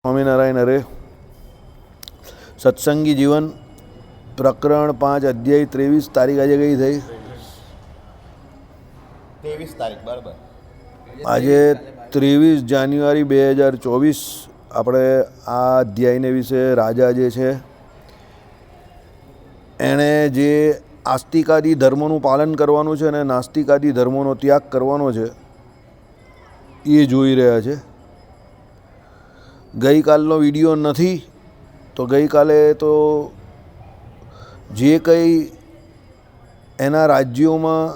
સ્વામિનારાયણ હરે. સત્સંગી જીવન પ્રકરણ 5 અધ્યાય 23 તારીખ આજે કઈ થઈ? 23 તારીખ બરાબર. આજે 23 જાન્યુઆરી 2024. આપણે આ અધ્યાયને વિશે રાજા જે છે એણે જે આસ્તિકાદી ધર્મોનું પાલન કરવાનું છે અને નાસ્તિકાદી ધર્મોનો ત્યાગ કરવાનો છે એ જોઈ રહ્યા છે. ગઈકાલનો વિડીયો નથી તો ગઈકાલે તો જે કંઈ એના રાજ્યોમાં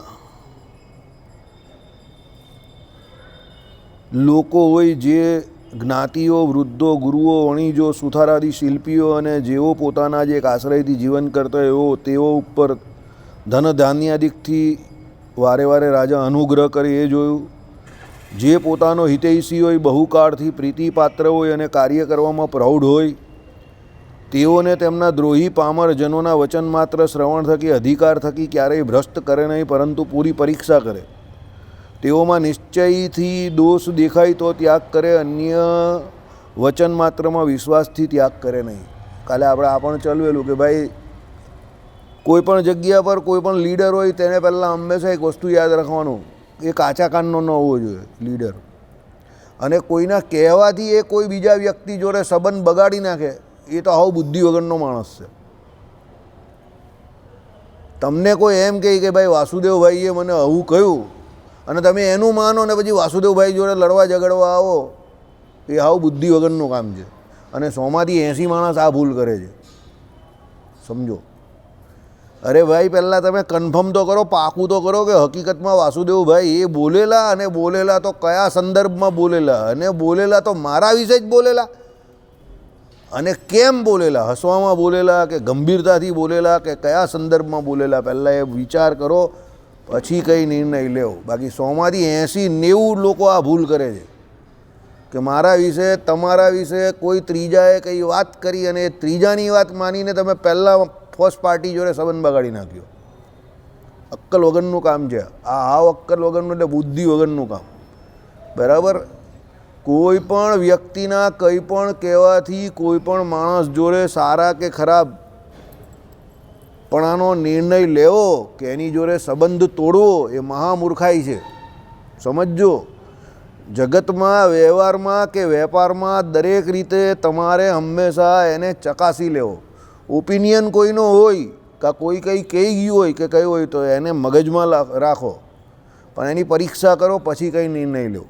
લોકો હોય, જે જ્ઞાતિઓ, વૃદ્ધો, ગુરુઓ, વણિજો, સુથારાદી શિલ્પીઓ અને જેઓ પોતાના જે એક આશ્રયથી જીવન કરતા એવો તેઓ ઉપર ધન ધાન્યાદિકથી વારે વારે રાજા અનુગ્રહ કરે એ જોયું. જે પોતાનો હિતૈષી હોય, બહુકાળથી પ્રીતિપાત્ર હોય અને કાર્ય કરવામાં પ્રૌઢ હોય તેઓને તેમના દ્રોહી પામરજનોના વચન માત્ર શ્રવણ થકી અધિકાર થકી ક્યારેય ભ્રષ્ટ કરે નહીં, પરંતુ પૂરી પરીક્ષા કરે. તેઓમાં નિશ્ચયથી દોષ દેખાય તો ત્યાગ કરે, અન્ય વચન માત્રમાં વિશ્વાસથી ત્યાગ કરે નહીં. કાલે આ પણ ચલવેલું કે ભાઈ કોઈ પણ જગ્યા પર કોઈ પણ લીડર હોય તેને પહેલાં હંમેશા એક વસ્તુ યાદ રાખવાનું, એ કાચા કાનનો ન હોવો જોઈએ લીડર. અને કોઈના કહેવાથી એ કોઈ બીજા વ્યક્તિ જોડે સંબંધ બગાડી નાખે એ તો આવો બુદ્ધિ વગરનો માણસ છે. તમને કોઈ એમ કહે કે ભાઈ વાસુદેવભાઈએ મને આવું કહ્યું અને તમે એનું માનો ને પછી વાસુદેવભાઈ જોડે લડવા ઝઘડવા આવો, એ આવું બુદ્ધિ વગરનું કામ છે. અને 100માંથી 80 માણસ આ ભૂલ કરે છે, સમજો. અરે ભાઈ પહેલાં તમે કન્ફર્મ તો કરો, પાકું તો કરો કે હકીકતમાં વાસુદેવભાઈ એ બોલેલા, અને બોલેલા તો કયા સંદર્ભમાં બોલેલા, અને બોલેલા તો મારા વિશે જ બોલેલા, અને કેમ બોલેલા, હસવામાં બોલેલા કે ગંભીરતાથી બોલેલા કે કયા સંદર્ભમાં બોલેલા, પહેલાં એ વિચાર કરો પછી કંઈ નિર્ણય લેવો. બાકી 100માંથી 80-90 લોકો આ ભૂલ કરે છે કે મારા વિશે, તમારા વિશે કોઈ ત્રીજાએ કંઈ વાત કરી અને એ ત્રીજાની વાત માનીને તમે પહેલાં ફર્સ્ટ પાર્ટી જોડે સંબંધ બગાડી નાખ્યો. અક્કલ વગરનું કામ છે આ. હાવ અક્કલ વગરનું એટલે બુદ્ધિ વગરનું કામ, બરાબર. કોઈ પણ વ્યક્તિના કંઈ પણ કહેવાથી કોઈ પણ માણસ જોડે સારા કે ખરાબ પણ આનો નિર્ણય લેવો કે એની જોડે સંબંધ તોડવો એ મહામૂર્ખાઈ છે, સમજજો. જગતમાં, વ્યવહારમાં કે વેપારમાં દરેક રીતે તમારે હંમેશા એને ચકાસી લેવો. ઓપિનિયન કોઈનો હોય કે કોઈ કંઈ કહી ગયું હોય કે કંઈ હોય તો એને મગજમાં રાખો, પણ એની પરીક્ષા કરો પછી કંઈ નિર્ણય લો.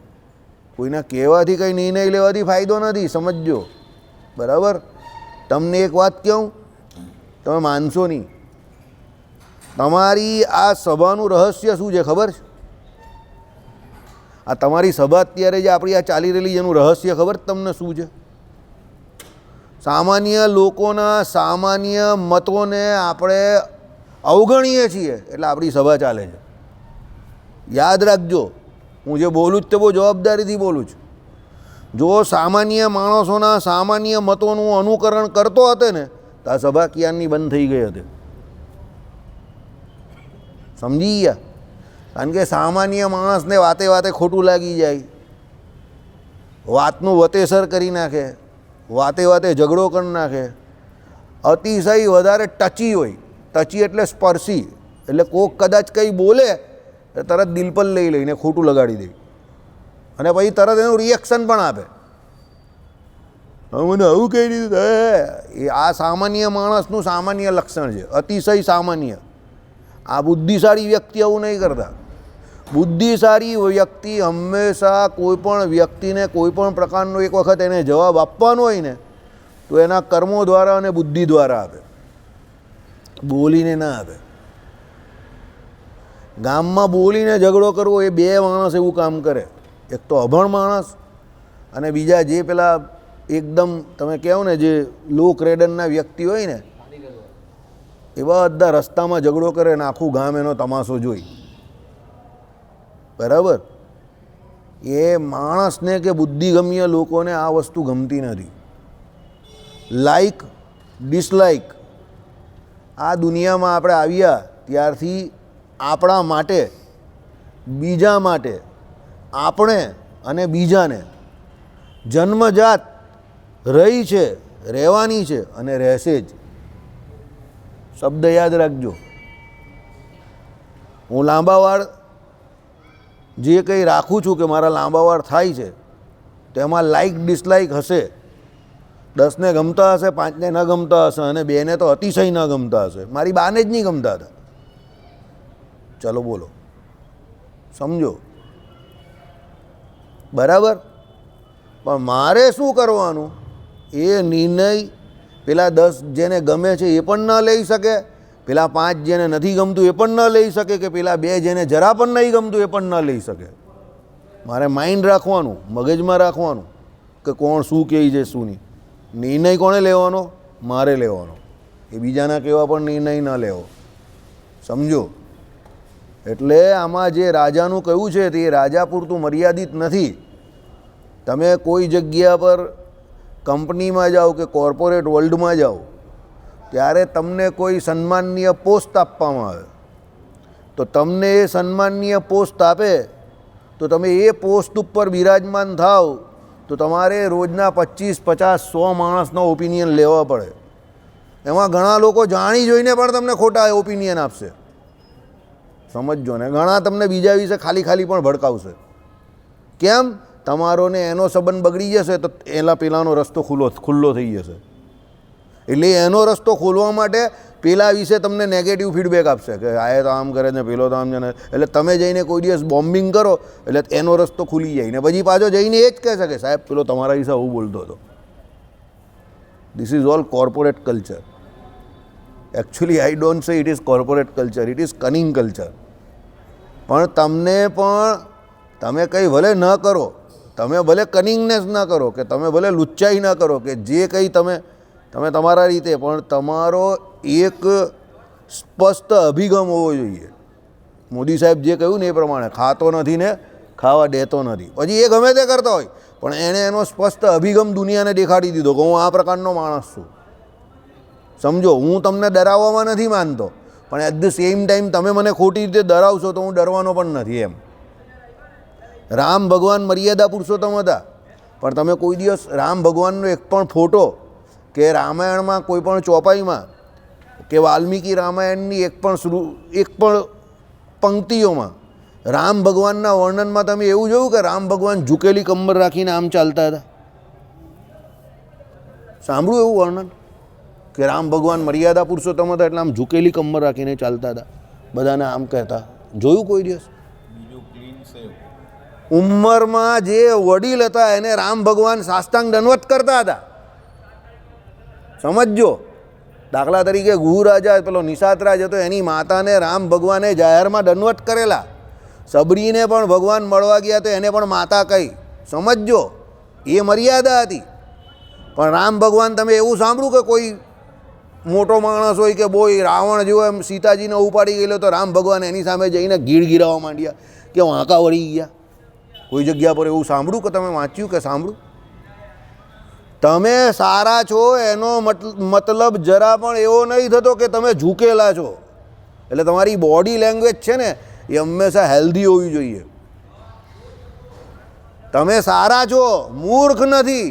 કોઈના કહેવાથી કંઈ નિર્ણય લેવાથી ફાયદો નથી, સમજજો, બરાબર. તમને એક વાત કહું, તમે માનશો નહીં. તમારી આ સભાનું રહસ્ય શું છે ખબર છે? આ તમારી સભા અત્યારે જે આપણી આ ચાલી રહેલી એનું રહસ્ય ખબર તમને શું છે? સામાન્ય લોકોના સામાન્ય મતોને આપણે અવગણીએ છીએ એટલે આપણી સભા ચાલે છે. યાદ રાખજો, હું જે બોલું જ તે બહુ જવાબદારીથી બોલું છું. જો સામાન્ય માણસોના સામાન્ય મતોનું અનુકરણ કરતો હતો ને તો આ સભા ક્યારની બંધ થઈ ગઈ હતી, સમજી ગયા? કારણ કે સામાન્ય માણસને વાતે વાતે ખોટું લાગી જાય, વાતનું વતેસર કરી નાખે, વાતે વાતે ઝઘડો કરી નાખે. અતિશય વધારે ટચી હોય, ટચી એટલે સ્પર્શી, એટલે કોક કદાચ કંઈ બોલે તરત દિલ પર લઈ લઈને ખોટું લગાડી દે અને પછી તરત એનું રિએક્શન પણ આપે. મને આવું કહી દીધું. એ આ સામાન્ય માણસનું સામાન્ય લક્ષણ છે, અતિશય સામાન્ય. આ બુદ્ધિશાળી વ્યક્તિ આવું નહીં કરતા. બુદ્ધિશાળી વ્યક્તિ હંમેશા કોઈ પણ વ્યક્તિને કોઈ પણ પ્રકારનો એક વખત એને જવાબ આપવાનો હોય ને તો એના કર્મો દ્વારા અને બુદ્ધિ દ્વારા આપે, બોલીને ના આપે. ગામમાં બોલીને ઝઘડો કરવો એ બે માણસ એવું કામ કરે, એક તો અભણ માણસ અને બીજા જે પેલા એકદમ તમે કહો ને જે લો ક્રેડનના વ્યક્તિ હોય ને એ બધા રસ્તામાં ઝઘડો કરે ને આખું ગામ એનો તમાશો જોઈ, બરાબર. એ માણસને કે બુદ્ધિગમ્ય લોકોને આ વસ્તુ ગમતી નથી. લાઈક ડિસલાઈક આ દુનિયામાં આપણે આવ્યા ત્યારથી આપણા માટે, બીજા માટે, આપણે અને બીજાને જન્મજાત રહી છે, રહેવાની છે અને રહેશે જ. શબ્દ યાદ રાખજો. હું લાંબા વાળ જે કંઈ રાખું છું કે મારા લાંબા વાળ થાય છે તેમાં લાઈક ડિસલાઈક હશે. 10ને ગમતા હશે, 5ને ન ગમતા હશે અને 2ને તો અતિશય ન ગમતા હશે. મારી બાને જ નહીં ગમતા હતા. ચલો બોલો, સમજો બરાબર. પણ મારે શું કરવાનું એ નિર્ણય પેલા 10 જેને ગમે છે એ પણ ન લઈ શકે, પેલા 5 જેને નથી ગમતું એ પણ ન લઈ શકે, કે પેલા 2 જેને જરા પણ નહીં ગમતું એ પણ ન લઈ શકે. મારે માઇન્ડ રાખવાનું, મગજમાં રાખવાનું કે કોણ શું કહે છે શું નહીં. નિર્ણય કોણે લેવાનો? મારે લેવાનો. એ બીજાના કહેવા પણ નિર્ણય ન લેવો, સમજો. એટલે આમાં જે રાજાનું કહ્યું છે તે રાજા પૂરતું મર્યાદિત નથી. તમે કોઈ જગ્યા પર કંપનીમાં જાઓ કે કોર્પોરેટ વર્લ્ડમાં જાઓ ત્યારે તમને કોઈ સન્માનનીય પોસ્ટ આપવામાં આવે તો તમને એ સન્માનનીય પોસ્ટ આપે તો તમે એ પોસ્ટ ઉપર બિરાજમાન થાવ તો તમારે રોજના 25, 50, 100 માણસનો ઓપિનિયન લેવા પડે. એમાં ઘણા લોકો જાણી જોઈને પણ તમને ખોટા ઓપિનિયન આપશે, સમજજો ને. ઘણા તમને બીજા વિશે ખાલી પણ ભડકાવશે. કેમ? તમારો ને એનો સંબંધ બગડી જશે તો પેલાનો રસ્તો ખુલ્લો થઈ જશે. એટલે એનો રસ્તો ખોલવા માટે પેલા વિશે તમને નેગેટિવ ફીડબેક આપશે કે આ તો આમ કરે ને પેલો તો આમ છે ને. એટલે તમે જઈને કોઈ દિવસ બોમ્બિંગ કરો એટલે એનો રસ્તો ખુલી જાય ને પછી પાછો જઈને એ જ કહેશે કે સાહેબ પેલો તમારા વિશે આવું બોલતો હતો. This is all corporate culture. Actually I don't સે it is corporate culture, it is cunning culture. પણ તમે કંઈ ભલે ન કરો, તમે ભલે કનિંગનેસ ન કરો, કે તમે ભલે લુચ્ચાઈ ન કરો, કે જે કંઈ તમે તમારા રીતે, પણ તમારો એક સ્પષ્ટ અભિગમ હોવો જોઈએ. મોદી સાહેબ જે કહ્યું ને એ પ્રમાણે, ખાતો નથી ને ખાવા દેતો નથી. પછી એ ગમે તે કરતા હોય પણ એણે એનો સ્પષ્ટ અભિગમ દુનિયાને દેખાડી દીધો કે હું આ પ્રકારનો માણસ છું. સમજો, હું તમને ડરાવવામાં નથી માનતો પણ એટ ધ સેમ ટાઈમ તમે મને ખોટી રીતે ડરાવશો તો હું ડરવાનો પણ નથી એમ. રામ ભગવાન મર્યાદા પુરુષોત્તમ હતા પણ તમે કોઈ દિવસ રામ ભગવાનનો એક પણ ફોટો કે રામાયણમાં કોઈ પણ ચોપાઈમાં કે વાલ્મીકી રામાયણની એક પણ પંક્તિઓમાં રામ ભગવાનના વર્ણનમાં તમે એવું જોયું કે રામ ભગવાન ઝૂકેલી કમર રાખીને આમ ચાલતા હતા? સાંભળ્યું એવું વર્ણન કે રામ ભગવાન મર્યાદા પુરુષોત્તમ હતા એટલે આમ ઝૂકેલી કમર રાખીને ચાલતા હતા, બધાને આમ કહેતા? જોયું કોઈ દિવસ? ઉંમરમાં જે વડીલ હતા એને રામ ભગવાન સાષ્ટાંગ દંડવત કરતા હતા, સમજજો. દાખલા તરીકે ગુહુ રાજા પેલો નિષાદ રાજ હતો, એની માતાને રામ ભગવાને જાહેરમાં દંડવત કરેલા. સબરીને પણ ભગવાન મળવા ગયા તો એને પણ માતા કહી, સમજજો. એ મર્યાદા હતી. પણ રામ ભગવાન તમે એવું સાંભળ્યું કે કોઈ મોટો માણસ હોય કે બોય રાવણ જેવો એમ સીતાજીને ઉપાડી ગયેલો તો રામ ભગવાન એની સામે જઈને ગીળ ગીરાવા માંડ્યા કે વાંકા વળી ગયા? કોઈ જગ્યા પર એવું સાંભળ્યું કે તમે વાંચ્યું કે સાંભળ્યું? તમે સારા છો એનો મતલબ જરા પણ એવો નહીં થતો કે તમે ઝૂકેલા છો. એટલે તમારી બોડી લેંગ્વેજ છે ને એ હંમેશા હેલ્ધી હોવી જોઈએ. તમે સારા છો, મૂર્ખ નથી.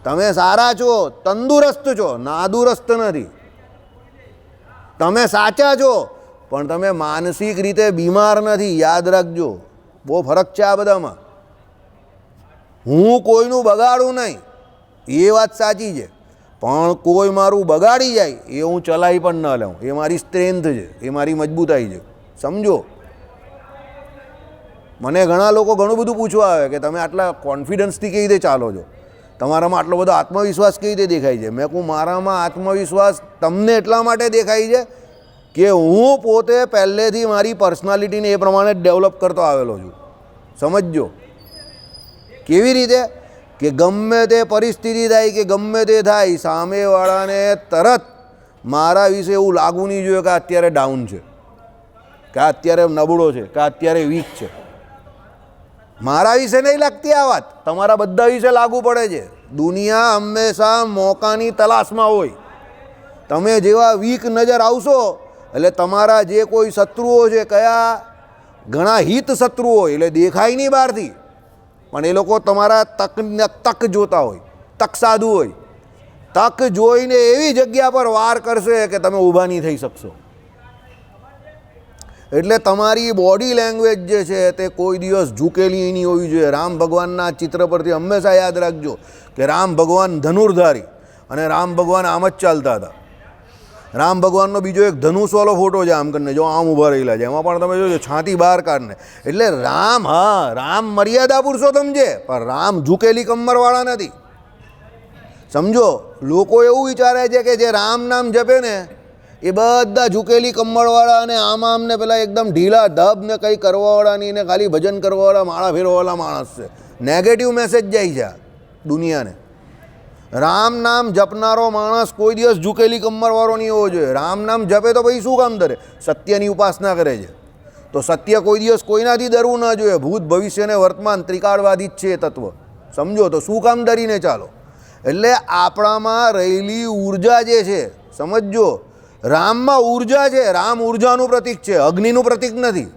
તમે સારા છો, તંદુરસ્ત છો, નાદુરસ્ત નથી. તમે સાચા છો પણ તમે માનસિક રીતે બીમાર નથી. યાદ રાખજો, બહુ ફરક છે આ બધામાં. હું કોઈનું બગાડું નહીં એ વાત સાચી છે, પણ કોઈ મારું બગાડી જાય એ હું ચલાવી પણ ન લઉં. એ મારી સ્ટ્રેન્થ છે, એ મારી મજબૂતાઈ છે, સમજો. મને ઘણા લોકો ઘણું બધું પૂછવા આવે કે તમે આટલા કોન્ફિડન્સથી કેવી રીતે ચાલો છો, તમારામાં આટલો બધો આત્મવિશ્વાસ કેવી રીતે દેખાય છે? મેં કહું મારામાં આત્મવિશ્વાસ તમને એટલા માટે દેખાય છે કે હું પોતે પહેલેથી મારી પર્સનાલિટીને એ પ્રમાણે ડેવલપ કરતો આવેલો છું, સમજજો. કેવી રીતે? કે ગમે તે પરિસ્થિતિ થાય કે ગમે તે થાય, સામેવાળાને તરત મારા વિશે એવું લાગવું નહીં જોઈએ કે અત્યારે ડાઉન છે, કે અત્યારે નબળો છે, કે અત્યારે વીક છે. મારા વિશે નહીં લાગતી આ વાત, તમારા બધા વિશે લાગુ પડે છે. દુનિયા હંમેશા મોકાની તલાશમાં હોય. તમે જેવા વીક નજર આવશો એટલે તમારા જે કોઈ શત્રુઓ છે, કયા ઘણા હિત શત્રુઓ હોય એટલે દેખાય નહીં બહારથી, પણ એ લોકો તમારા તક જોતા હોય, તક સાધુ હોય. તક જોઈને એવી જગ્યા પર વાર કરશે કે તમે ઊભા નહીં થઈ શકશો. એટલે તમારી બોડી લેંગ્વેજ જે છે તે કોઈ દિવસ ઝૂકેલી નહીં હોવી જોઈએ. રામ ભગવાનના ચિત્ર પરથી હંમેશા યાદ રાખજો કે રામ ભગવાન ધનુર્ધારી અને રામ ભગવાન આમ જ ચાલતા હતા. રામ ભગવાનનો બીજો એક ધનુષવાળો ફોટો છે, આમ કરીને જો આમ ઊભા રહેલા છે, એમાં પણ તમે જોજો છાતી બહાર કાઢને. એટલે રામ, હા, રામ મર્યાદા પુરુષોત્તમ છે, પણ રામ ઝૂકેલી કમરવાળા નથી. સમજો, લોકો એવું વિચારે છે કે જે રામ નામ જપે ને એ બધા ઝૂકેલી કમરવાળા અને આમ ને પેલા એકદમ ઢીલા ધબ ને કંઈ કરવાવાળા નહીં ને ખાલી ભજન કરવાવાળા માળા ફેરવાવાળા માણસ છે. નેગેટિવ મેસેજ જાય છે દુનિયાને. રામ નામ જપનારો માણસ કોઈ દિવસ ઝૂકેલી કમરવાળો નહીં હોવો જોઈએ. રામ નામ જપે તો પછી શું કામ ધરે? સત્યની ઉપાસના કરે છે તો સત્ય કોઈ દિવસ કોઈનાથી ડરવું ના જોઈએ. ભૂત ભવિષ્ય અને વર્તમાન ત્રિકાળવાદી જ છે એ તત્વ. સમજો, તો શું કામ ડરીને ચાલો? એટલે આપણામાં રહેલી ઉર્જા જે છે, સમજો, રામમાં ઉર્જા છે. રામ ઉર્જાનું પ્રતીક છે, અગ્નિનું પ્રતીક નથી.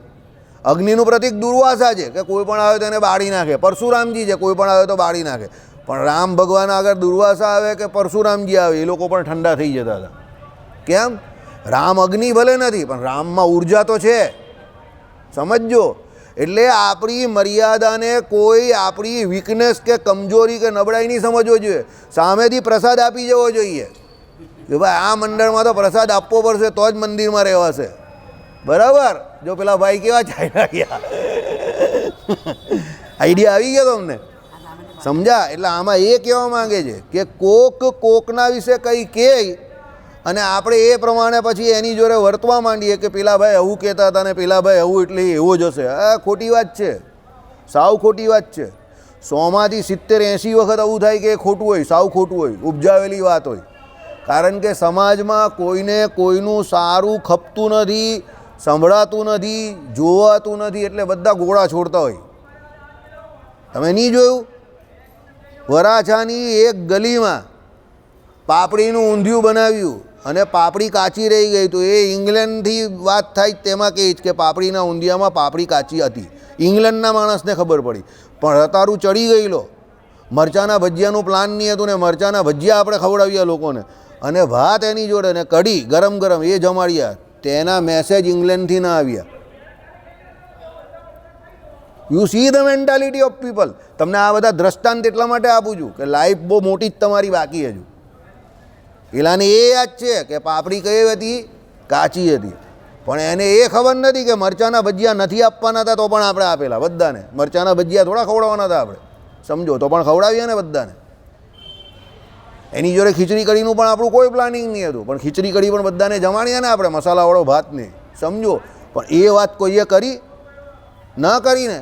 અગ્નિનું પ્રતીક દુર્વાસા છે કે કોઈ પણ આવે તો એને બાળી નાખે. પરશુરામજી છે, કોઈ પણ આવે તો બાળી નાખે. પણ રામ ભગવાન આગળ દુર્વાસા આવે કે પરશુરામજી આવે એ લોકો પણ ઠંડા થઈ જતા હતા. કેમ? રામ અગ્નિ ભલે નથી પણ રામમાં ઉર્જા તો છે. સમજો, એટલે આપણી મર્યાદાને કોઈ આપણી વીકનેસ કે કમજોરી કે નબળાઈ નહીં સમજવો જોઈએ. સામેથી પ્રસાદ આપી જવો જોઈએ કે ભાઈ આ મંડળમાં તો પ્રસાદ આપવો પડશે તો જ મંદિરમાં રહેવાશે. બરાબર? જો પેલા ભાઈ કેવા ચાલ્યા ગયા. આઈડિયા આવી ગયો તમને? સમજા? એટલે આમાં એ કહેવા માંગે છે કે કોકના વિશે કંઈ કહે અને આપણે એ પ્રમાણે પછી એની જોડે વર્તવા માંડીએ કે પેલા ભાઈ આવું કહેતા હતા ને પેલા ભાઈ આવું એટલે એવો જ હશે. આ ખોટી વાત છે, સાવ ખોટી વાત છે. 100માંથી 70-80 વખત આવું થાય કે એ ખોટું હોય, સાવ ખોટું હોય, ઉપજાવેલી વાત હોય. કારણ કે સમાજમાં કોઈને કોઈનું સારું ખપતું નથી, સંભળાતું નથી, જોવાતું નથી, એટલે બધા ગોળા છોડતા હોય. તમે નહીં જોયું? વરાછાની એક ગલીમાં પાપડીનું ઊંધિયું બનાવ્યું અને પાપડી કાચી રહી ગઈ તો એ ઇંગ્લેન્ડથી વાત થાય તેમાં કહે કે પાપડીના ઊંધિયામાં પાપડી કાચી હતી. ઇંગ્લેન્ડના માણસને ખબર પડી, પણ રતારું ચડી ગયેલો. મરચાંના ભજીયાનું પ્લાન નહીં હતું ને મરચાંના ભજીયા આપણે ખવડાવ્યા લોકોને અને ભાત એની જોડે ને કઢી ગરમ ગરમ એ જમાડ્યા. તેના મેસેજ ઇંગ્લેન્ડથી ના આવ્યા. You see the mentality of people. તમને આ બધા દ્રષ્ટાંત એટલા માટે આપું છું કે લાઈફ બહુ મોટી જ તમારી બાકી હજુ. પેલાને એ યાદ છે કે પાપડી કઈ હતી? કાચી હતી. પણ એને એ ખબર નથી કે મરચાંના ભજીયા નથી આપવાના હતા તો પણ આપણે આપેલા બધાને. મરચાંના ભજીયા થોડા ખવડાવવાના હતા આપણે, સમજો, તો પણ ખવડાવ્યા ને બધાને. એની જોડે ખીચડી કઢીનું પણ આપણું કોઈ પ્લાનિંગ નહીં હતું, પણ ખીચડી કઢી પણ બધાને જમાડ્યા ને આપણે, મસાલાવાળો ભાત નહીં, સમજો. પણ એ વાત કોઈએ કરી ન કરીને.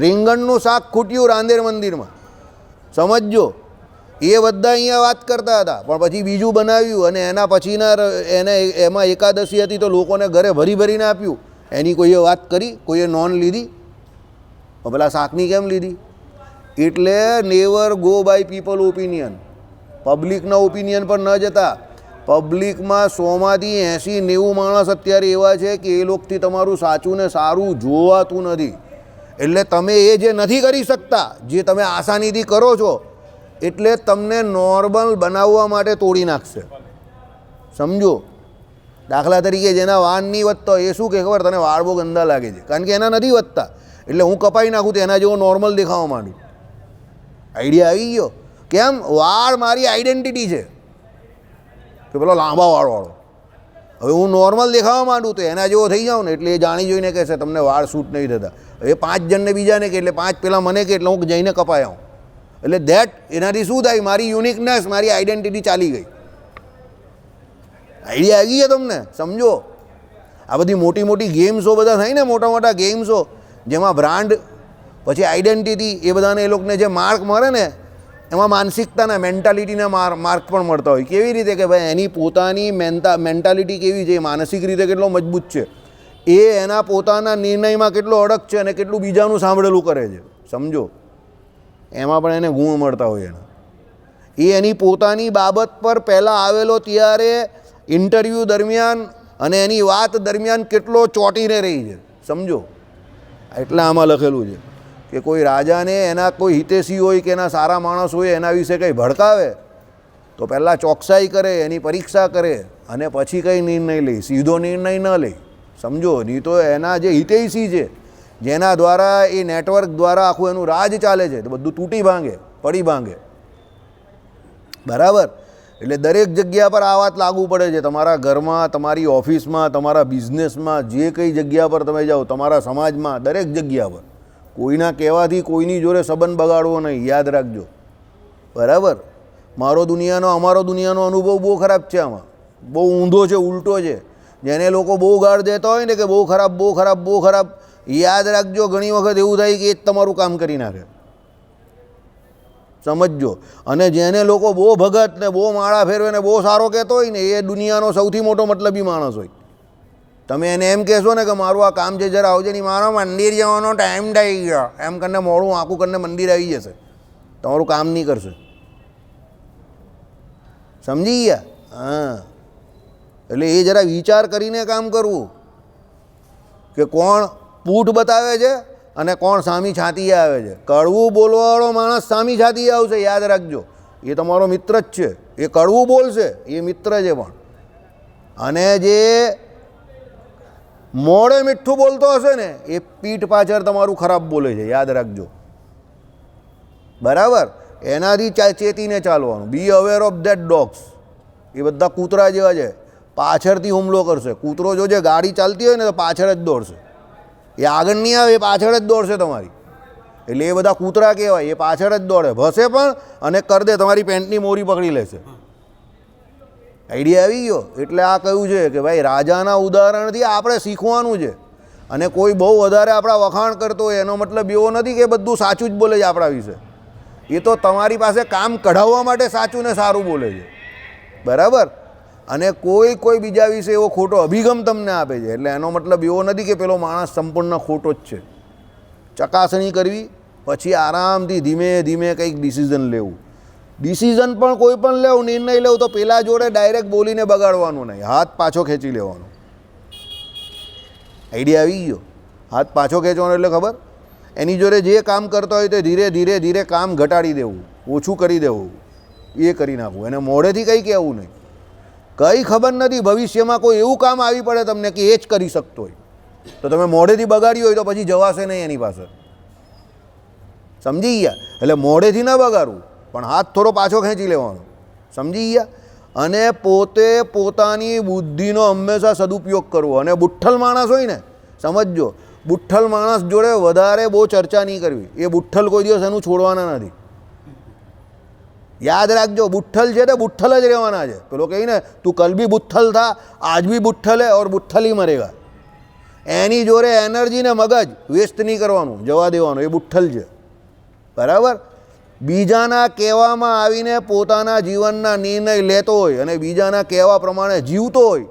રીંગણનું શાક ખૂટ્યું રાંદેર મંદિરમાં, સમજો. એ બધા અહીંયા વાત કરતા હતા પણ પછી બીજું બનાવ્યું અને એના પછીના એમાં એકાદશી હતી તો લોકોને ઘરે ભરી ભરીને આપ્યું. એની કોઈએ વાત કરી? કોઈએ નોંધ લીધી? પેલા શાકની કેમ લીધી? એટલે never go by people opinion. પબ્લિકના ઓપિનિયન પર ન જતા. પબ્લિકમાં 100માંથી 80-90 માણસ અત્યારે એવા છે કે એ લોકોથી તમારું સાચું ને સારું જોવાતું નથી. એટલે તમે એ જે નથી કરી શકતા, જે તમે આસાનીથી કરો છો, એટલે તમને નોર્મલ બનાવવા માટે તોડી નાખશે. સમજો, દાખલા તરીકે જેના વાળ નહીં વધતા એ શું કે ખબર? તને વાળ બહુ ગંદા લાગે છે કારણ કે એના નથી વધતા, એટલે હું કપાઈ નાખું તો એના જેવો નોર્મલ દેખાવા માંડું. આઈડિયા આવી ગયો? કેમ? વાળ મારી આઈડેન્ટિટી છે કે પેલો લાંબા વાળવાળો. હવે હું નોર્મલ દેખાવા માંડું તો એના જેવો થઈ જાઉં ને એટલે એ જાણી જોઈને કહેશે તમને વાળ સૂટ નહીં થતા. હવે 5 જણને બીજાને કે એટલે 5 પેલા મને કે એટલે હું જઈને કપાઈ આવું. એટલે દેટ એનાથી શું થાય? મારી યુનિકનેસ, મારી આઈડેન્ટિટી ચાલી ગઈ. આઈડિયા આવી ગયા તમને? સમજો, આ બધી મોટી મોટી ગેમ્સો બધા થાય ને, મોટા મોટા ગેમ્સો જેમાં બ્રાન્ડ પછી આઈડેન્ટિટી એ બધાને એ લોકોને જે માર્ક મળે ને એમાં માનસિકતાના મેન્ટાલિટીના માર્ક પણ મળતા હોય. કેવી રીતે? કે ભાઈ એની પોતાની મેન્ટાલિટી કેવી છે, માનસિક રીતે કેટલો મજબૂત છે, એ એના પોતાના નિર્ણયમાં કેટલો અડગ છે અને કેટલું બીજાનું સાંભળેલું કરે છે. સમજો, એમાં પણ એને ગુણ મળતા હોય. એ એની પોતાની બાબત પર પહેલાં આવેલો ત્યારે ઇન્ટરવ્યૂ દરમિયાન અને એની વાત દરમિયાન કેટલો ચોંટીને રહી છે. સમજો, એટલે આમાં લખેલું છે કે કોઈ રાજાને એના કોઈ હિતેશી હોય કે એના સારા માણસ હોય એના વિશે કંઈ ભડકાવે તો પહેલાં ચોકસાઈ કરે, એની પરીક્ષા કરે અને પછી કંઈ નિર્ણય લે. સીધો નિર્ણય ન લે, સમજો. નહીં તો એના જે હિતૈષી છે, જેના દ્વારા એ નેટવર્ક દ્વારા આખું એનું રાજ ચાલે છે, તો બધું તૂટી ભાંગે, પડી ભાંગે. બરાબર? એટલે દરેક જગ્યા પર આ વાત લાગુ પડે છે. તમારા ઘરમાં, તમારી ઓફિસમાં, તમારા બિઝનેસમાં, જે કંઈ જગ્યા પર તમે જાઓ, તમારા સમાજમાં, દરેક જગ્યા પર કોઈના કહેવાથી કોઈની જોડે સંબંધ બગાડવો નહીં, યાદ રાખજો. બરાબર? અમારો દુનિયાનો અનુભવ બહુ ખરાબ છે. આમાં બહુ ઊંધો છે, ઉલટો છે. જેને લોકો બહુ ગાળ દેતા હોય ને કે બહુ ખરાબ, બહુ ખરાબ, બહુ ખરાબ, યાદ રાખજો ઘણી વખત એવું થાય કે એ જ તમારું કામ કરી નાખે. સમજજો. અને જેને લોકો બહુ ભગત ને બહુ માળા ફેરવે ને બહુ સારો કહેતો હોય ને, એ દુનિયાનો સૌથી મોટો મતલબી માણસ હોય. તમે એને એમ કહેશો ને કે મારું આ કામ છે, જરા આવજે. નહીં, મારો મંદિર જવાનો ટાઈમ થઈ ગયો એમ કરીને મોડું આખું કરીને મંદિર આવી જશે, તમારું કામ નહીં કરશે. સમજી ગયા? હા. એટલે એ જરા વિચાર કરીને કામ કરવું કે કોણ પૂઠ બતાવે છે અને કોણ સામી છાતીએ આવે છે. કડવું બોલવાવાળો માણસ સામી છાતીએ આવશે, યાદ રાખજો. એ તમારો મિત્ર જ છે. એ કડવું બોલશે, એ મિત્ર છે. પણ અને જે મોડે મીઠું બોલતો હશે ને, એ પીઠ પાછળ તમારું ખરાબ બોલે છે, યાદ રાખજો. બરાબર? એનાથી ચેતીને ચાલવાનું. Be aware of that dogs. એ બધા કૂતરા જેવા છે, પાછળથી હુમલો કરશે. કૂતરો જો જે ગાડી ચાલતી હોય ને તો પાછળ જ દોડશે, એ આગળ નહીં આવે, એ પાછળ જ દોડશે તમારી. એટલે એ બધા કૂતરા કહેવાય. એ પાછળ જ દોડે, ભસે પણ અને કરી દે, તમારી પેન્ટની મોરી પકડી લેશે. આઈડિયા આવી ગયો? એટલે આ કહ્યું છે કે ભાઈ રાજાના ઉદાહરણથી આપણે શીખવાનું છે. અને કોઈ બહુ વધારે આપણા વખાણ કરતો હોય એનો મતલબ એવો નથી કે બધું સાચું જ બોલે છે આપણા વિશે. એ તો તમારી પાસે કામ કઢાવવા માટે સાચું ને સારું બોલે છે. બરાબર? અને કોઈ બીજા વિશે એવો ખોટો અભિગમ તમને આપે છે. એટલે એનો મતલબ એવો નથી કે પેલો માણસ સંપૂર્ણ ખોટો જ છે. ચકાસણી કરવી, પછી આરામથી ધીમે ધીમે કંઈક ડિસિઝન લેવું. ડિસિઝન પણ કોઈ પણ લેવું, નિર્ણય લેવું, તો પેલા જોડે ડાયરેક્ટ બોલીને બગાડવાનું નહીં, હાથ પાછો ખેંચી લેવાનો. આઈડિયા આવી ગયો? હાથ પાછો ખેંચવાનો એટલે ખબર? એની જોડે જે કામ કરતા હોય તે ધીરે ધીરે ધીરે કામ ઘટાડી દેવું, ઓછું કરી દેવું, એ કરી નાખવું. એને મોઢેથી કંઈ કહેવું નહીં. કંઈ ખબર નથી, ભવિષ્યમાં કોઈ એવું કામ આવી પડે તમને કે એ જ કરી શકતો હોય, તો તમે મોઢેથી બગાડ્યું હોય તો પછી જવાશે નહીં એની પાસે. સમજી ગયા? એટલે મોઢેથી ન બગાડવું, પણ હાથ થોડો પાછો ખેંચી લેવાનો. સમજી ગયા? અને પોતે પોતાની બુદ્ધિનો હંમેશા સદુપયોગ કરવો. અને બુઠ્ઠલ માણસ હોય ને, સમજજો, બુઠ્ઠલ માણસ જોડે વધારે બહુ ચર્ચા નહીં કરવી. એ બુઠ્ઠલ કોઈ દિવસ એનું છોડવાના નથી. યાદ રાખજો, બુઠ્ઠલ છે તે બુઠ્ઠલ જ રહેવાના છે. પેલો કહે ને, તું કલ ભી બુઠ્ઠલ થા, આજ ભી બુઠ્ઠલ હે ઓર બુઠ્ઠલ ही મરેગા. એની જોડે એનર્જી ને મગજ વેસ્ટ નહીં કરવાનું, જવા દેવાનું. એ બુઠ્ઠલ છે. બરાબર? બીજાના કહેવામાં આવીને પોતાના જીવનના નિર્ણય લેતો હોય અને બીજાના કહેવા પ્રમાણે જીવતો હોય,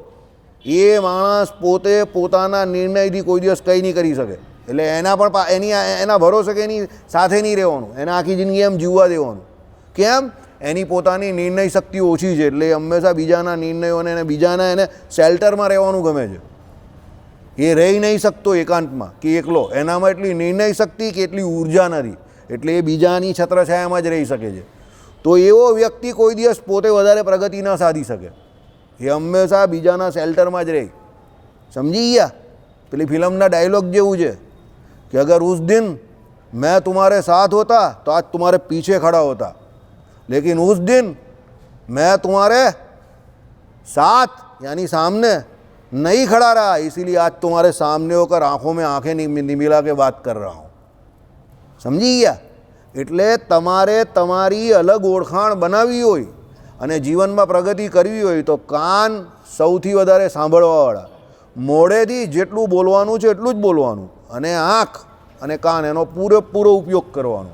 એ માણસ પોતે પોતાના નિર્ણયથી કોઈ દિવસ કંઈ નહીં કરી શકે. એટલે એના ભરોસે કે એની સાથે નહીં રહેવાનું, એને આખી જિંદગી એમ જીવવા દેવાનું. કેમ? એની પોતાની નિર્ણય શક્તિ ઓછી છે. એટલે હંમેશા બીજાના નિર્ણયોને અને બીજાના એને શેલ્ટરમાં રહેવાનું ગમે છે. એ રહી નહીં શકતો એકાંતમાં કે એકલો. એનામાં એટલી નિર્ણય શક્તિ કે એટલી ઉર્જા નથી. એટલે એ બીજાની છત્રછાયામાં જ રહી શકે છે. તો એવો વ્યક્તિ કોઈ દિવસ પોતે વધારે પ્રગતિ ન સાધી શકે. એ હંમેશા બીજાના શેલ્ટરમાં જ રહે. સમજી ગયા? પેલી ફિલ્મના ડાયલોગ જેવું છે કે અગર ઉસ દિન મેં तुम्हारे साथ होता तो आज तुम्हारे पीछे खड़ा होता, लेकिन उस दिन मैं तुम्हारे साथ यानी सामने नहीं खड़ा रहा, इसीलिए आज तुम्हारे सामने होकर आंखों में आंखें मिला के बात कर रहा हूँ. સમજી ગયા? એટલે તમારે તમારી અલગ ઓળખાણ બનાવવી હોય અને જીવનમાં પ્રગતિ કરવી હોય તો કાન સૌથી વધારે સાંભળવાવાળા. મોઢેથી જેટલું બોલવાનું છે એટલું જ બોલવાનું, અને આંખ અને કાન એનો પૂરેપૂરો ઉપયોગ કરવાનો.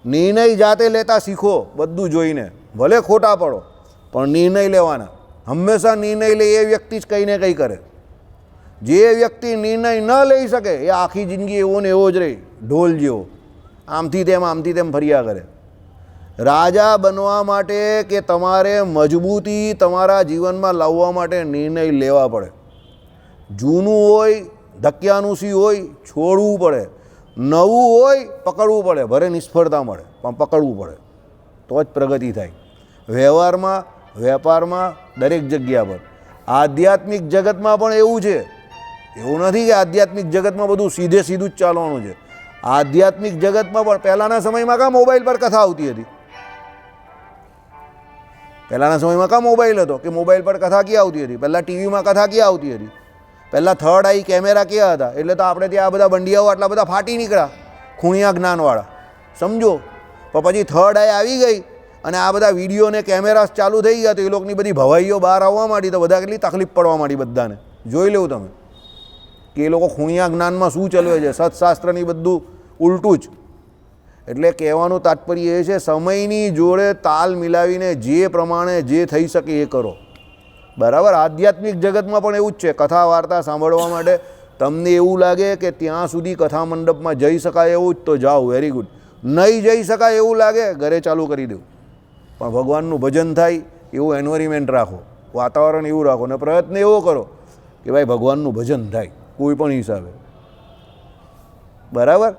નિર્ણય જાતે લેતા શીખો, બધું જોઈને. ભલે ખોટા પડો પણ નિર્ણય લેવાના. હંમેશા નિર્ણય લે એ વ્યક્તિ જ કંઈ ને કંઈ કરે. જે વ્યક્તિ નિર્ણય ન લઈ શકે એ આખી જિંદગી એવો ને એવો જ રહે, ઢોલ જેવો, આમથી તેમ ફર્યા કરે. રાજા બનવા માટે કે તમારે મજબૂતી તમારા જીવનમાં લાવવા માટે નિર્ણય લેવા પડે. જૂનું હોય, ધક્યાનુસી હોય, છોડવું પડે. નવું હોય, પકડવું પડે. ભલે નિષ્ફળતા મળે પણ પકડવું પડે, તો જ પ્રગતિ થાય. વ્યવહારમાં, વેપારમાં, દરેક જગ્યા પર. આધ્યાત્મિક જગતમાં પણ એવું છે. એવું નથી કે આધ્યાત્મિક જગતમાં બધું સીધે સીધું જ ચાલવાનું છે. આધ્યાત્મિક જગતમાં પણ પહેલાંના સમયમાં કાં મોબાઈલ પર કથા આવતી હતી? પહેલાંના સમયમાં કાં મોબાઈલ હતો કે મોબાઈલ પર કથા ક્યાં આવતી હતી? પહેલાં ટીવીમાં કથા ક્યાં આવતી હતી? પહેલાં થર્ડ આઈ કેમેરા ક્યાં હતા? એટલે તો આપણે ત્યાં આ બધા બંડિયાઓ આટલા બધા ફાટી નીકળ્યા, ખૂણિયા જ્ઞાનવાળા, સમજો. પણ પછી થર્ડ આઈ આવી ગઈ અને આ બધા વિડીયો ને કેમેરા ચાલુ થઈ ગયા તો એ લોકોની બધી ભવાઈઓ બહાર આવવા માંડી, તો બધા કેટલી તકલીફ પડવા માંડી બધાને. જોઈ લેવું તમે કે એ લોકો ખૂણિયા જ્ઞાનમાં શું ચલાવે છે, સત્શાસ્ત્રની બધું ઉલટું જ. એટલે કહેવાનું તાત્પર્ય એ છે, સમયની જોડે તાલ મિલાવીને જે પ્રમાણે જે થઈ શકે એ કરો, બરાબર. આધ્યાત્મિક જગતમાં પણ એવું જ છે. કથા વાર્તા સાંભળવા માટે તમને એવું લાગે કે ત્યાં સુધી કથા મંડપમાં જઈ શકાય એવું જ તો જાઓ, વેરી ગુડ. નહીં જઈ શકાય એવું લાગે ઘરે ચાલુ કરી દઉં, પણ ભગવાનનું ભજન થાય એવું એન્વાયરમેન્ટ રાખો, વાતાવરણ એવું રાખો ને પ્રયત્ન એવો કરો કે ભાઈ ભગવાનનું ભજન થાય કોઈ પણ હિસાબે, બરાબર.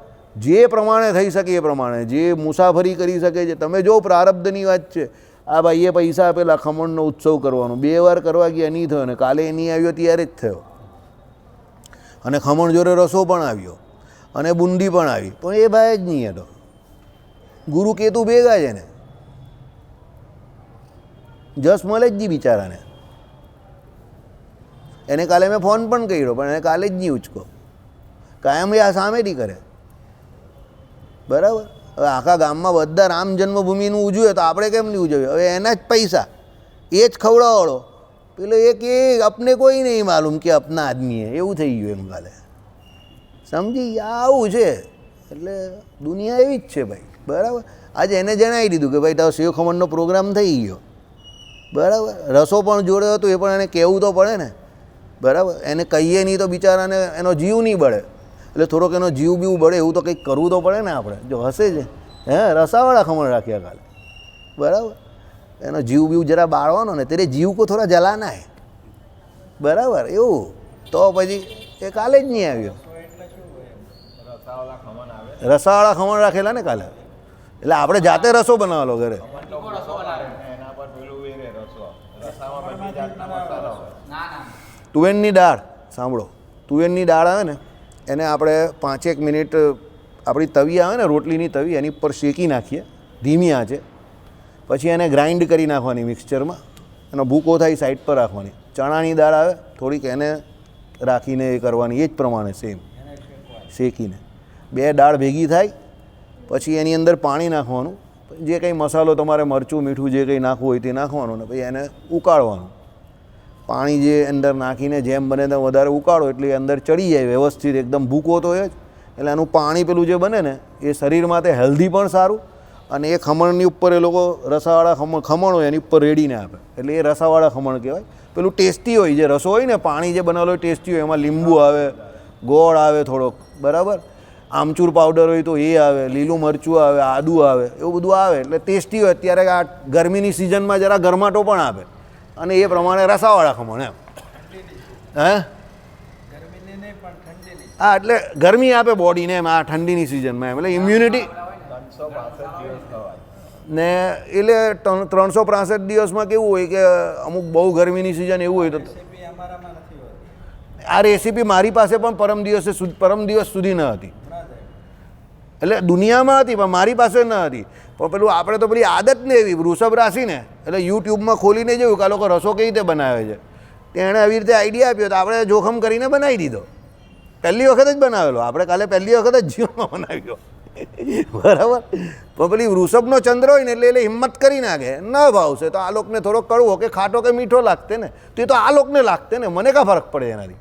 જે પ્રમાણે થઈ શકે એ પ્રમાણે, જે મુસાફરી કરી શકે છે. તમે જો પ્રારબ્ધની વાત છે. આ ભાઈએ પૈસા આપેલા ખમણનો ઉત્સવ કરવાનો, 2 વાર કરવા ગયા નહીં થયો ને કાલે નહીં આવ્યો ત્યારે જ થયો, અને ખમણ જોડે રસો પણ આવ્યો અને બુંદી પણ આવી, પણ એ ભાઈ જ નહીં હતો. ગુરુ કેતુ ભેગા છે ને, જસ મળે જ નહીં બિચારાને. એને કાલે મેં ફોન પણ કર્યો પણ એને કાલે જ નહીં ઉચકો, કાયમ એ આ સામેથી કરે, બરાબર. હવે આખા ગામમાં બધા રામ જન્મભૂમિનું ઉજવે તો આપણે કેમ નહીં ઉજવીએ? હવે એના જ પૈસા એ જ ખવડાવડો, પેલો એક એ આપને કોઈ નહીં માલુમ કે આપના આદમી હે, એવું થઈ ગયું એમ કાલે, સમજી? આવું છે. એટલે દુનિયા એવી જ છે ભાઈ, બરાબર. આજે એને જણાવી દીધું કે ભાઈ તારો સેવ ખમણનો પ્રોગ્રામ થઈ ગયો, બરાબર. રસો પણ જોડે હતો એ પણ એને કહેવું તો પડે ને, બરાબર. એને કહીએ નહીં તો બિચારાને એનો જીવ નહીં બળે, એટલે થોડોક એનો જીવ બીવ બળે એવું તો કંઈક કરવું તો પડે ને આપણે. જો હશે જ રસાવાળા ખમણ રાખ્યા કાલે, બરાબર. એનો જીવ બીવ જરા બાળવાનો ને, તેરે જીવ કો થોડા જલાના હે, બરાબર. એવું તો પછી એ કાલે જ નહીં આવ્યો. રસાવાળા ખમણ રાખેલા ને કાલે, એટલે આપણે જાતે રસો બનાવેલો ઘરે. તુવેરની દાળ, સાંભળો, તુવેરની દાળ આવે ને એને આપણે 5-1 મિનિટ આપણી તવી આવે ને રોટલીની તવી, એની ઉપર શેકી નાખીએ ધીમી આંચે, પછી એને ગ્રાઇન્ડ કરી નાખવાની મિક્સચરમાં, એનો ભૂકો થાય સાઈડ પર રાખવાની. ચણાની દાળ આવે થોડીક એને રાખીને એ કરવાની, એ જ પ્રમાણે સેમ શેકીને. 2 દાળ ભેગી થાય પછી એની અંદર પાણી નાખવાનું, જે કંઈ મસાલો તમારે મરચું મીઠું જે કંઈ નાખવું હોય તે નાખવાનું ને પછી એને ઉકાળવાનું. પાણી જે અંદર નાખીને જેમ બને તેમ વધારે ઉકાળો એટલે એ અંદર ચડી જાય વ્યવસ્થિત, એકદમ ભૂકો તો એ જ. એટલે એનું પાણી પેલું જે બને ને એ શરીર માટે હેલ્ધી પણ સારું, અને એ ખમણની ઉપર એ લોકો રસાવાળા ખમણ હોય એની ઉપર રેડીને આપે, એટલે એ રસાવાળા ખમણ કહેવાય. પેલું ટેસ્ટી હોય, જે રસો હોય ને પાણી જે બનાવેલો હોય ટેસ્ટી હોય, એમાં લીંબુ આવે, ગોળ આવે થોડોક, બરાબર. આમચૂર પાવડર હોય તો એ આવે, લીલું મરચું આવે, આદું આવે, એવું બધું આવે એટલે ટેસ્ટી હોય. અત્યારે આ ગરમીની સિઝનમાં જરા ગરમાટો પણ આપે, અને એ પ્રમાણે રસાવાળા ખમણ એમ. હે હા, એટલે ગરમી આપે બોડીને એમ આ ઠંડીની સિઝનમાં એમ, એટલે ઇમ્યુનિટી ને. એટલે 365 દિવસમાં કેવું હોય કે અમુક બહુ ગરમીની સિઝન એવું હોય તો આ રેસીપી મારી પાસે પણ પરમ દિવસ સુધી ન હતી, એટલે દુનિયામાં હતી પણ મારી પાસે ન હતી. પણ પેલું આપણે તો પેલી આદત ને એવી વૃષભ રાશિ ને, એટલે યુટ્યુબમાં ખોલીને જોયું કે આ લોકો રસો કઈ રીતે બનાવે છે, તેણે આવી રીતે આઈડિયા આપ્યો તો આપણે જોખમ કરીને બનાવી દીધો. પહેલી વખત જ બનાવેલો આપણે, કાલે પહેલી વખત જ જીવનમાં બનાવ્યો, બરાબર. પણ પેલી વૃષભનો ચંદ્ર હોય ને એટલે હિંમત કરી નાખે, ન ભાવશે તો આ લોકોને થોડો કડવો કે ખાટો કે મીઠો લાગતે ને, તો એ તો આ લોકોને લાગતે ને, મને કાં ફરક પડે એનાથી.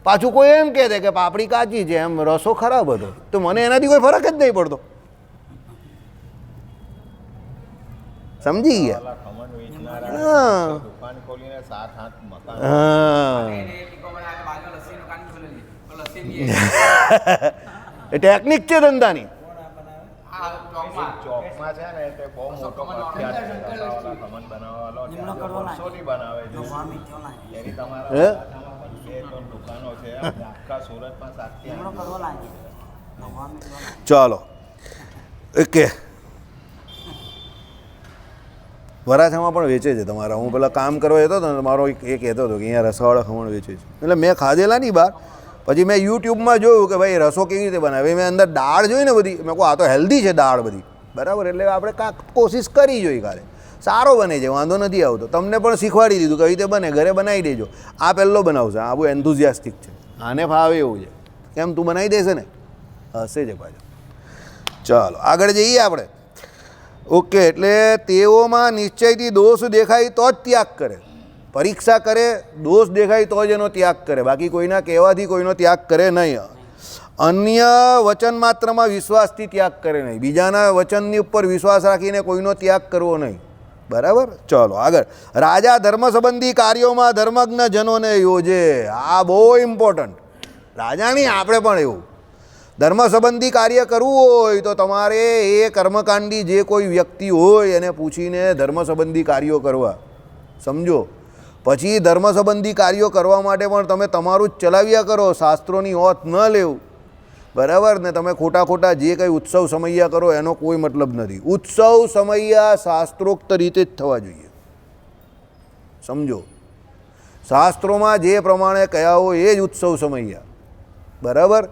પાછું કોઈ એમ કહે દે કે પાપડી કાચી છે, એમ રસો ખરાબ હતો, તો મને એનાથી કોઈ ફરક જ નહીં પડતો, સમજી ગયા? હા, એ ટેકનિક છે ધંધાની. ચાલો ઓકે. વરાછામાં પણ વેચે છે તમારા. હું પેલા કામ કરવા જતો હતો ને, મારો એક કહેતો હતો કે અહીંયા રસાવાળા ખમણ વેચે છે. એટલે મેં ખાધેલા નહીં બહાર, પછી મેં યુટ્યુબમાં જોયું કે ભાઈ રસો કેવી રીતે બનાવે. મેં અંદર દાળ જોઈ ને બધી, મેં કહું આ તો હેલ્ધી છે દાળ બધી, બરાબર. એટલે આપણે કાંક કોશિશ કરી જોઈએ કાલે, સારો બને છે, વાંધો નથી આવતો. તમને પણ શીખવાડી દીધું કઈ રીતે બને, ઘરે બનાવી દેજો. આ પહેલો બનાવશે, આ બહુ એન્થુઝિયાસ્ટિક છે, આને ફાવે એવું છે. કેમ તું બનાવી દેશે ને? હશે છે પાછો. ચાલો આગળ જઈએ આપણે. ઓકે, એટલે તેઓમાં નિશ્ચયથી દોષ દેખાય તો જ ત્યાગ કરે. પરીક્ષા કરે, દોષ દેખાય તો જ એનો ત્યાગ કરે, બાકી કોઈના કહેવાથી કોઈનો ત્યાગ કરે નહીં. અન્ય વચન માત્રમાં વિશ્વાસથી ત્યાગ કરે નહીં, બીજાના વચનની ઉપર વિશ્વાસ રાખીને કોઈનો ત્યાગ કરવો નહીં, બરાબર. ચલો આગળ. રાજા ધર્મ સંબંધી કાર્યોમાં ધર્મજ્ઞ જનોને યોજે. આ બહુ ઇમ્પોર્ટન્ટ. રાજાની આપણે પણ એવું ધર્મ સંબંધી કાર્ય કરવું હોય તો તમારે એ કર્મકાંડી જે કોઈ વ્યક્તિ હોય એને પૂછીને ધર્મ સંબંધી કાર્યો કરવા, સમજો. પછી ધર્મ સંબંધી કાર્યો કરવા માટે પણ તમે તમારું જ ચલાવ્યા કરો, શાસ્ત્રોની ઓથ ન લેવું, બરાબર ને. તમે ખોટા ખોટા જે કંઈ ઉત્સવ સમૈયા કરો એનો કોઈ મતલબ નથી. ઉત્સવ સમૈયા શાસ્ત્રોક્ત રીતે જ થવા જોઈએ, સમજો. શાસ્ત્રોમાં જે પ્રમાણે કયા હોય એ જ ઉત્સવ સમૈયા, બરાબર.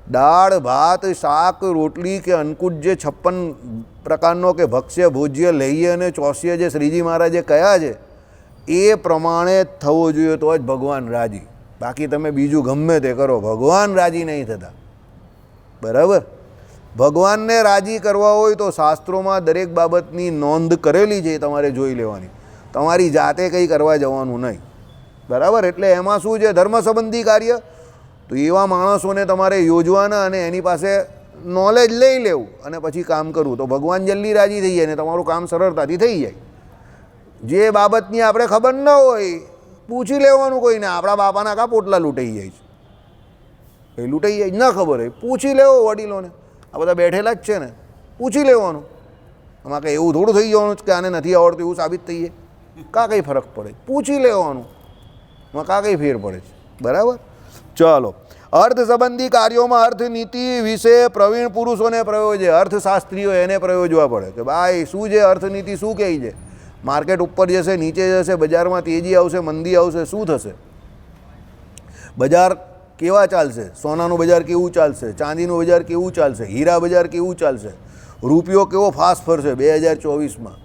દાળ ભાત શાક રોટલી કે અન્નકૂટ જે 56 પ્રકારનો કે ભક્ષ્ય ભોજ્ય લઈએ અને ચોસ્ય જે શ્રીજી મહારાજે કયા છે એ પ્રમાણે જ થવો જોઈએ, તો જ ભગવાન રાજી. બાકી તમે બીજું ગમે તે કરો, ભગવાન રાજી નહીં થતા, બરાબર. ભગવાનને રાજી કરવા હોય તો શાસ્ત્રોમાં દરેક બાબતની નોંધ કરેલી છે, તમારે જોઈ લેવાની. તમારી જાતે કંઈ કરવા જવાનું નહીં, બરાબર. એટલે એમાં શું છે, ધર્મ સંબંધી કાર્ય તો એવા માણસોને તમારે યોજવાના અને એની પાસે નોલેજ લઈ લેવું અને પછી કામ કરવું, તો ભગવાન જલ્દી રાજી થઈ જાય ને તમારું કામ સરળતાથી થઈ જાય. જે બાબતની આપણે ખબર ન હોય પૂછી લેવાનું કોઈને. આપણા બાપાના કાં પોટલા લૂંટાઈ જાય છે, એ લૂંટાઈ જાય, ન ખબર હોય પૂછી લેવો વડીલોને. આ બધા બેઠેલા જ છે ને, પૂછી લેવાનું. આમાં કંઈ એવું થોડું થઈ જવાનું કે આને નથી આવડતું એવું સાબિત થઈ જાય. કાં કંઈ ફરક પડે, પૂછી લેવાનું, એમાં કાં કંઈ ફેર પડે છે, બરાબર. ચાલો. અર્થ સંબંધી કાર્યોમાં અર્થનીતિ વિશે પ્રવીણ પુરુષોને પ્રયોજે. અર્થશાસ્ત્રીઓ એને પ્રયોજવા પડે કે ભાઈ શું છે અર્થનીતિ, શું કહે છે. માર્કેટ ઉપર જશે, નીચે જશે, બજારમાં તેજી આવશે, મંદી આવશે, શું થશે, બજાર કેવા ચાલશે, સોનાનું બજાર કેવું ચાલશે, ચાંદીનું બજાર કેવું ચાલશે, હીરા બજાર કેવું ચાલશે, રૂપિયો કેવો ફાસ્ટ ફરશે 2024માં,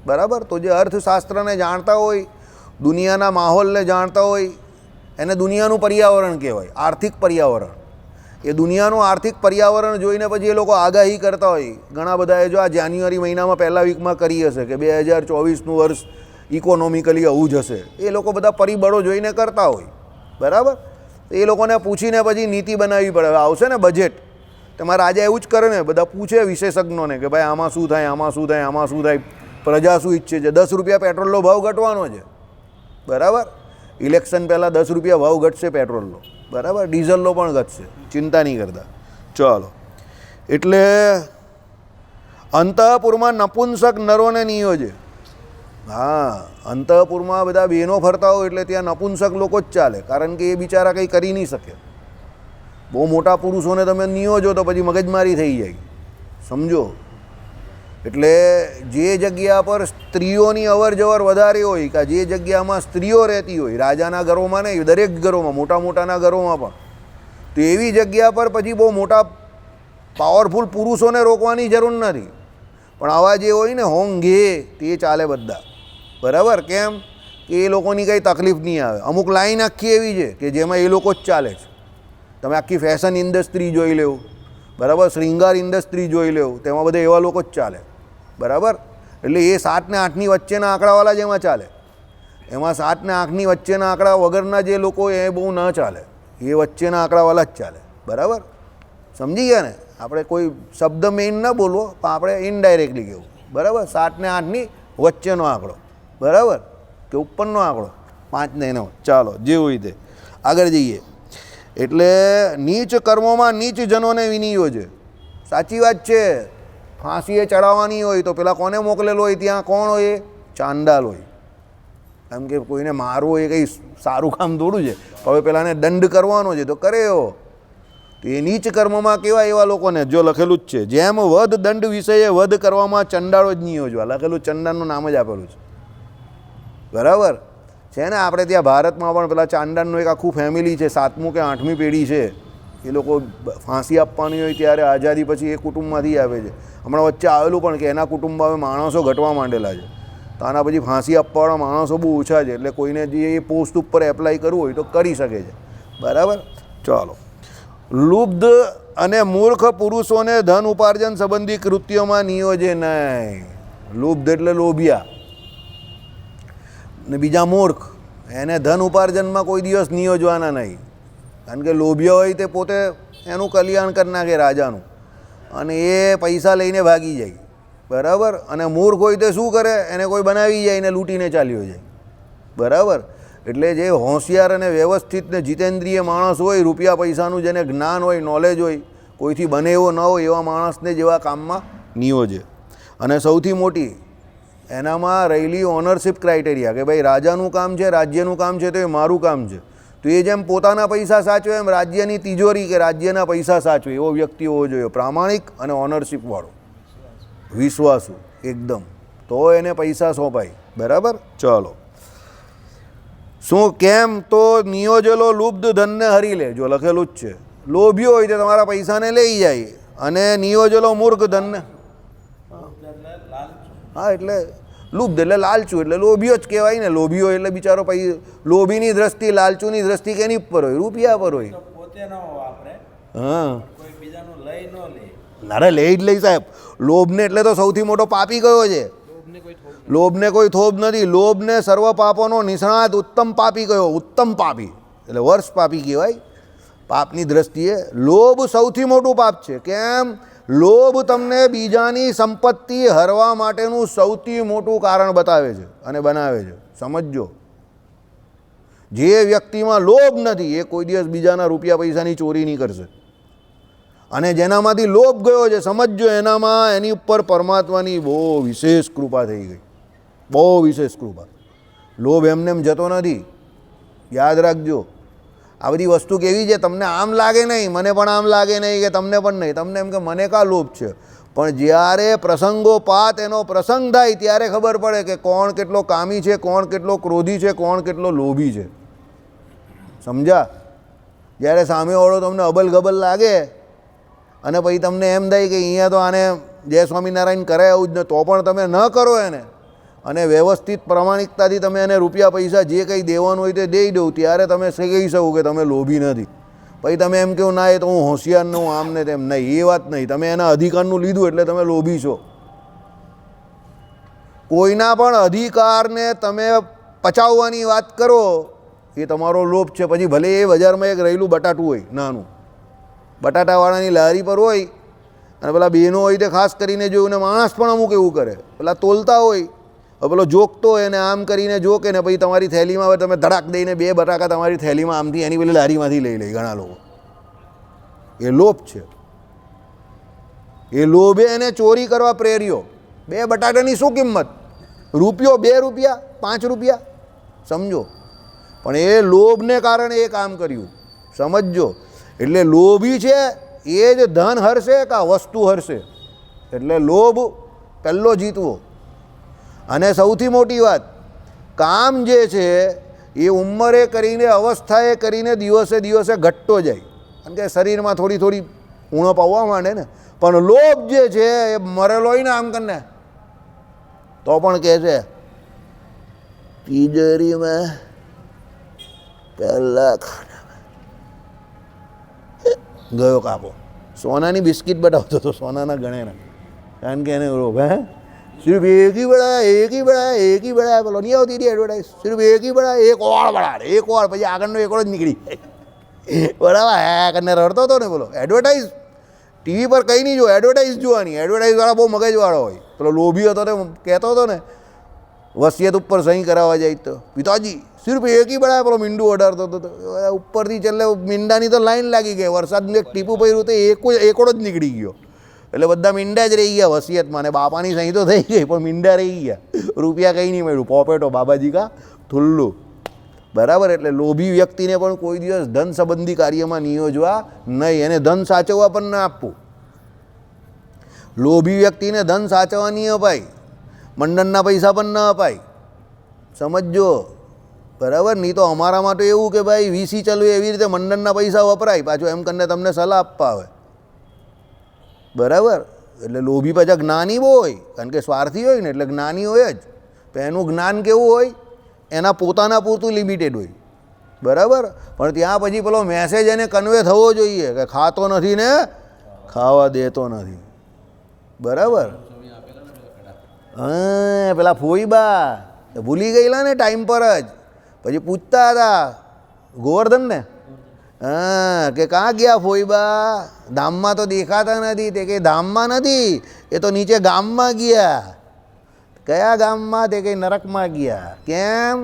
બરાબર. તો જે અર્થશાસ્ત્રને જાણતા હોય, દુનિયાના માહોલને જાણતા હોય, એને દુનિયાનું પર્યાવરણ કહેવાય, આર્થિક પર્યાવરણ. એ દુનિયાનું આર્થિક પર્યાવરણ જોઈને પછી એ લોકો આગાહી કરતા હોય. ઘણા બધાએ જો આ જાન્યુઆરી મહિનામાં પહેલા વીકમાં કરી હશે કે 2024નું વર્ષ ઇકોનોમિકલી આવું જ હશે, એ લોકો બધા પરિબળો જોઈને કરતા હોય, બરાબર. એ લોકોને પૂછીને પછી નીતિ બનાવવી પડે. આવશે ને બજેટ, તમારા રાજા એવું જ કરે ને, બધા પૂછે વિશેષજ્ઞોને કે ભાઈ આમાં શું થાય, આમાં શું થાય, આમાં શું થાય, પ્રજા શું ઈચ્છે છે. 10 રૂપિયા પેટ્રોલનો ભાવ ઘટવાનો છે, બરાબર. ઇલેક્શન પહેલાં 10 રૂપિયા ભાવ ઘટશે પેટ્રોલનો, બરાબર. ડીઝલનો પણ ઘટશે, ચિંતા નહીં કરતા. ચાલો. એટલે અંતઃપુરમાં નપુંસક નરોને નિયોજે. હા, અંતઃપુરમાં બધા બહેનો ફરતા હોય એટલે ત્યાં નપુંસક લોકો જ ચાલે, કારણ કે એ બિચારા કંઈ કરી નહીં શકે. બહુ મોટા પુરુષોને તમે નિયોજો તો પછી મગજમારી થઈ જાય, સમજો. એટલે જે જગ્યા પર સ્ત્રીઓની અવર જવર વધારે હોય, કે જે જગ્યામાં સ્ત્રીઓ રહેતી હોય, રાજાના ઘરોમાં નહીં, દરેક ઘરોમાં, મોટા મોટાના ઘરોમાં પણ, તો એવી જગ્યા પર પછી બહુ મોટા પાવરફુલ પુરુષોને રોકવાની જરૂર નથી. પણ આવા જે હોય ને હોંઘે તે ચાલે બધા, બરાબર. કેમ કે એ લોકોની કંઈ તકલીફ નહીં આવે. અમુક લાઈન આખી એવી છે કે જેમાં એ લોકો જ ચાલે છે. તમે આખી ફેશન ઇન્ડસ્ટ્રી જોઈ લેવું, બરાબર, શ્રૃંગાર ઇન્ડસ્ટ્રી જોઈ લેવું, તેમાં બધા એવા લોકો જ ચાલે, બરાબર. એટલે એ 7 ને 8ની વચ્ચેના આંકડાવાળા જ એમાં ચાલે. એમાં 7 ને 8ની વચ્ચેના આંકડા વગરના જે લોકો એ બહુ ન ચાલે, એ વચ્ચેના આંકડાવાળા જ ચાલે, બરાબર. સમજી ગયા ને. આપણે કોઈ શબ્દ મેઇન ન બોલવો, પણ આપણે ઇનડાયરેક્ટલી કહેવું, બરાબર. 7 ને 8ની વચ્ચેનો આંકડો, બરાબર, કે ઉપરનો આંકડો 5 ને 9. ચાલો, જે હોય તે આગળ જઈએ. એટલે નીચ કર્મોમાં નીચ જનોને વિનિયોજે. સાચી વાત છે. ફાંસીએ ચડાવવાની હોય તો પેલા કોને મોકલેલો હોય, ત્યાં કોણ હોય, ચાંડાલ હોય. કેમ કે કોઈને મારવો એ કંઈ સારું કામ થોડું છે. હવે પેલાને દંડ કરવાનો છે તો કરે એવો, તો એ નીચ કર્મમાં કેવા એવા લોકોને જો લખેલું જ છે, જેમ વધ દંડ વિષયે વધ કરવામાં ચંડાળો જ નહીં યોજવા, લખેલું ચંડાળનું નામ જ આપેલું છે. બરાબર છે ને. આપણે ત્યાં ભારતમાં પણ પેલા ચાંડાળનું એક આખું ફેમિલી છે, 7મી કે 8મી પેઢી છે. એ લોકો ફાંસી આપવાની હોય ત્યારે આઝાદી પછી એ કુટુંબમાંથી આવે છે. હમણાં વચ્ચે આવેલું પણ કે એના કુટુંબમાં હવે માણસો ઘટવા માંડેલા છે, તો આના પછી ફાંસી આપવાવાળા માણસો બહુ ઓછા છે. એટલે કોઈને જે એ પોસ્ટ ઉપર એપ્લાય કરવું હોય તો કરી શકે છે. બરાબર. ચાલો. લુબ્ધ અને મૂર્ખ પુરુષોને ધન ઉપાર્જન સંબંધી કૃત્યોમાં નિયોજે નહીં. લુબ્ધ એટલે લોભિયા, ને બીજા મૂર્ખ, એને ધન ઉપાર્જનમાં કોઈ દિવસ નિયોજવાના નહીં. કારણ કે લોભિયા હોય તે પોતે એનું કલ્યાણ કરી નાખે રાજાનું, અને એ પૈસા લઈને ભાગી જાય. બરાબર. અને મૂર્ખ હોય તે શું કરે, એને કોઈ બનાવી જાય ને લૂંટીને ચાલ્યો જાય. બરાબર. એટલે જે હોશિયાર અને વ્યવસ્થિત ને જીતેન્દ્રિય માણસ હોય, રૂપિયા પૈસાનું જેને જ્ઞાન હોય, નોલેજ હોય, કોઈથી બને એવો ન હોય એવા માણસને જેવા કામમાં નિયોજે. અને સૌથી મોટી એનામાં રહેલી ઓનરશિપ ક્રાઇટેરિયા કે ભાઈ રાજાનું કામ છે, રાજ્યનું કામ છે, તો એ મારું કામ છે. તો એ જેમ પોતાના પૈસા સાચવે એમ રાજ્યની તિજોરી કે રાજ્યના પૈસા સાચવે એવો વ્યક્તિ હોવો જોઈએ. પ્રામાણિક અને ઓનરશિપવાળો, વિશ્વાસુ એકદમ, તો એને પૈસા સોંપાય. બરાબર. ચાલો. શું કેમ તો નિયોજેલો લુબ્ધ ધનને હરી લે, જો લખેલું જ છે. લોભ્યો હોય તો તમારા પૈસાને લઈ જાય, અને નિયોજેલો મૂર્ખ ધનને, હા એટલે લુબ્ધ એટલે લાલચું, એટલે લોભીઓ જ કહેવાય ને. લોભીઓ એટલે બિચારો લોભીની દ્રષ્ટિ, લાલચુની દ્રષ્ટિ કેની પર હોય, રૂપિયા પર હોય. હા, અરે લઈ જ લઈ સાહેબ. લોભને એટલે તો સૌથી મોટો પાપી કયો છે? લોભને કોઈ થોભ નથી. લોભને સર્વ પાપોનો નિષ્ણાત ઉત્તમ પાપી કયો? ઉત્તમ પાપી એટલે વર્ષ પાપી કહેવાય પાપની દ્રષ્ટિએ. લોભ સૌથી મોટું પાપ છે. કેમ? લોભ તમને બીજાની સંપત્તિ હરવા માટેનું સૌથી મોટું કારણ બતાવે છે અને બનાવે છે. સમજજો, જે વ્યક્તિમાં લોભ નથી એ કોઈ દિવસ બીજાના રૂપિયા પૈસાની ચોરી નહીં કરશે. અને જેનામાંથી લોભ ગયો છે, સમજજો, એનામાં એની ઉપર પરમાત્માની બહુ વિશેષ કૃપા થઈ ગઈ, બહુ વિશેષ કૃપા. લોભ એમને એમ જતો નથી, યાદ રાખજો. આ બધી વસ્તુ કેવી છે, તમને આમ લાગે નહીં, મને પણ આમ લાગે નહીં કે તમને પણ નહીં, તમને એમ કે મને કા લોભ છે. પણ જ્યારે પ્રસંગોપાત એનો પ્રસંગ થાય ત્યારે ખબર પડે કે કોણ કેટલો કામી છે, કોણ કેટલો ક્રોધી છે, કોણ કેટલો લોભી છે. સમજા? જ્યારે સામેવાળો તમને અબલ ગબલ લાગે અને પછી તમને એમ થાય કે અહીંયા તો આને જય સ્વામિનારાયણ કરાય આવું જ ને, તો પણ તમે ન કરો એને, અને વ્યવસ્થિત પ્રમાણિકતાથી તમે એને રૂપિયા પૈસા જે કંઈ દેવાનું હોય તે દઈ દઉં, ત્યારે તમે કહી શકો કે તમે લોભી નથી. પછી તમે એમ કહો ના એ તો હું હોશિયાર ન હું આમ ને તેમ. નહીં, એ વાત નહીં. તમે એના અધિકારનું લીધું એટલે તમે લોભી છો. કોઈના પણ અધિકારને તમે પચાવવાની વાત કરો એ તમારો લોભ છે. પછી ભલે એ બજારમાં એક રહેલું બટાટું હોય નાનું, બટાટાવાળાની લારી પર હોય, અને પેલા બહેનો હોય તે ખાસ કરીને જોયું, ને માણસ પણ અમુક એવું કરે, પેલા તોલતા હોય, હવે પેલો જોકતો હોય ને આમ કરીને જોકે ને પછી તમારી થેલીમાં હવે તમે ધડાક દઈને 2 બટાકા તમારી થેલીમાં આમથી એની પેલી લારીમાંથી લઈ લે ઘણા લોકો. એ લોભ છે. એ લોભે એને ચોરી કરવા પ્રેર્યો. 2 બટાટાની શું કિંમત? રૂપિયો, 2 રૂપિયા, 5 રૂપિયા, સમજો. પણ એ લોભને કારણે એ કામ કર્યું. સમજજો. એટલે લોભી છે એ જ ધન હરશે કે વસ્તુ હરશે. એટલે લોભ પહેલો જીતવો. અને સૌથી મોટી વાત, કામ જે છે એ ઉંમરે કરીને, અવસ્થાએ કરીને દિવસે દિવસે ઘટતો જાય. કારણ કે શરીરમાં થોડી થોડી ઉણપ આવવા માંડે ને. પણ લોભ જે છે એ મરેલો હોય ને આમ કરીને તો પણ કહે છે તિજોરીમાં પહેલા ગયો કાપો. સોનાની બિસ્કિટ બતાવતો હતો, સોનાના ગણેના. કારણ કે એને લોભ, હે सिर्फ एक ही बड़ा, एक ही बड़ा, एक ही बड़ा, बोलो नहीं होती थी एडवर्टाइज, सिर्फ एक ही बड़ा, एक और बड़ा, एक और, પછી આગળનો એક જ નીકળી બરાબર. હે કરીને રડતો હતો ને. બોલો એડવર્ટાઇઝ ટીવી પર કંઈ નહીં જો, એડવર્ટાઇઝ જોવાની. એડવર્ટાઇઝવાળા બહુ મગજવાળો હોય. પેલો લોભી હતો તે કહેતો હતો ને વસિયત ઉપર સહી કરાવવા જાય તો પિતાજી સિર્ફ એક ही બડા, પેલો મીંડું અડાડતો હતો. ઉપરથી છેલ્લે મીંડાની તો લાઈન લાગી ગઈ. વરસાદનું એક ટીપું પડ્યું તો એકડો જ નીકળી ગયો. એટલે બધા મીંડા જ રહી ગયા વસિયતમાં. ને બાપાની સહી તો થઈ ગઈ પણ મીંડા રહી ગયા. રૂપિયા કંઈ નહીં મળ્યું. પોપેટો બાબાજી કા થુલ્લું. બરાબર. એટલે લોભી વ્યક્તિને પણ કોઈ દિવસ ધન સંબંધી કાર્યમાં નિયોજવા નહીં, એને ધન સાચવવા પણ ના આપવું. લોભી વ્યક્તિને ધન સાચવવા નહીં અપાય, મંડનના પૈસા પણ ન અપાય, સમજજો. બરાબર. નહીં તો અમારા માટે એવું કે ભાઈ વીસી ચાલુ એવી રીતે મંડનના પૈસા વપરાય, પાછું એમ કરીને તમને સલાહ આપવા આવે. બરાબર. એટલે લોભી પાછા જ્ઞાની બહુ હોય, કારણ કે સ્વાર્થી હોય ને એટલે જ્ઞાની હોય જ. પણ એનું જ્ઞાન કેવું હોય, એના પોતાના પૂરતું લિમિટેડ હોય. બરાબર. પણ ત્યાં પછી પેલો મેસેજ એને કન્વે થવો જોઈએ કે ખાતો નથી ને ખાવા દેતો નથી. બરાબર. હા, પેલા ફોઈબા ભૂલી ગયેલા ને ટાઈમ પર જ. પછી પૂછતા હતા ગોવર્ધન ને, હા, કે કાં ગયા ફોઈબા, ધામમાં તો દેખાતા નથી. તે કે ધામમાં નથી, એ તો નીચે ગામમાં ગયા. કયા ગામમાં? તે કંઈ નરકમાં ગયા. કેમ?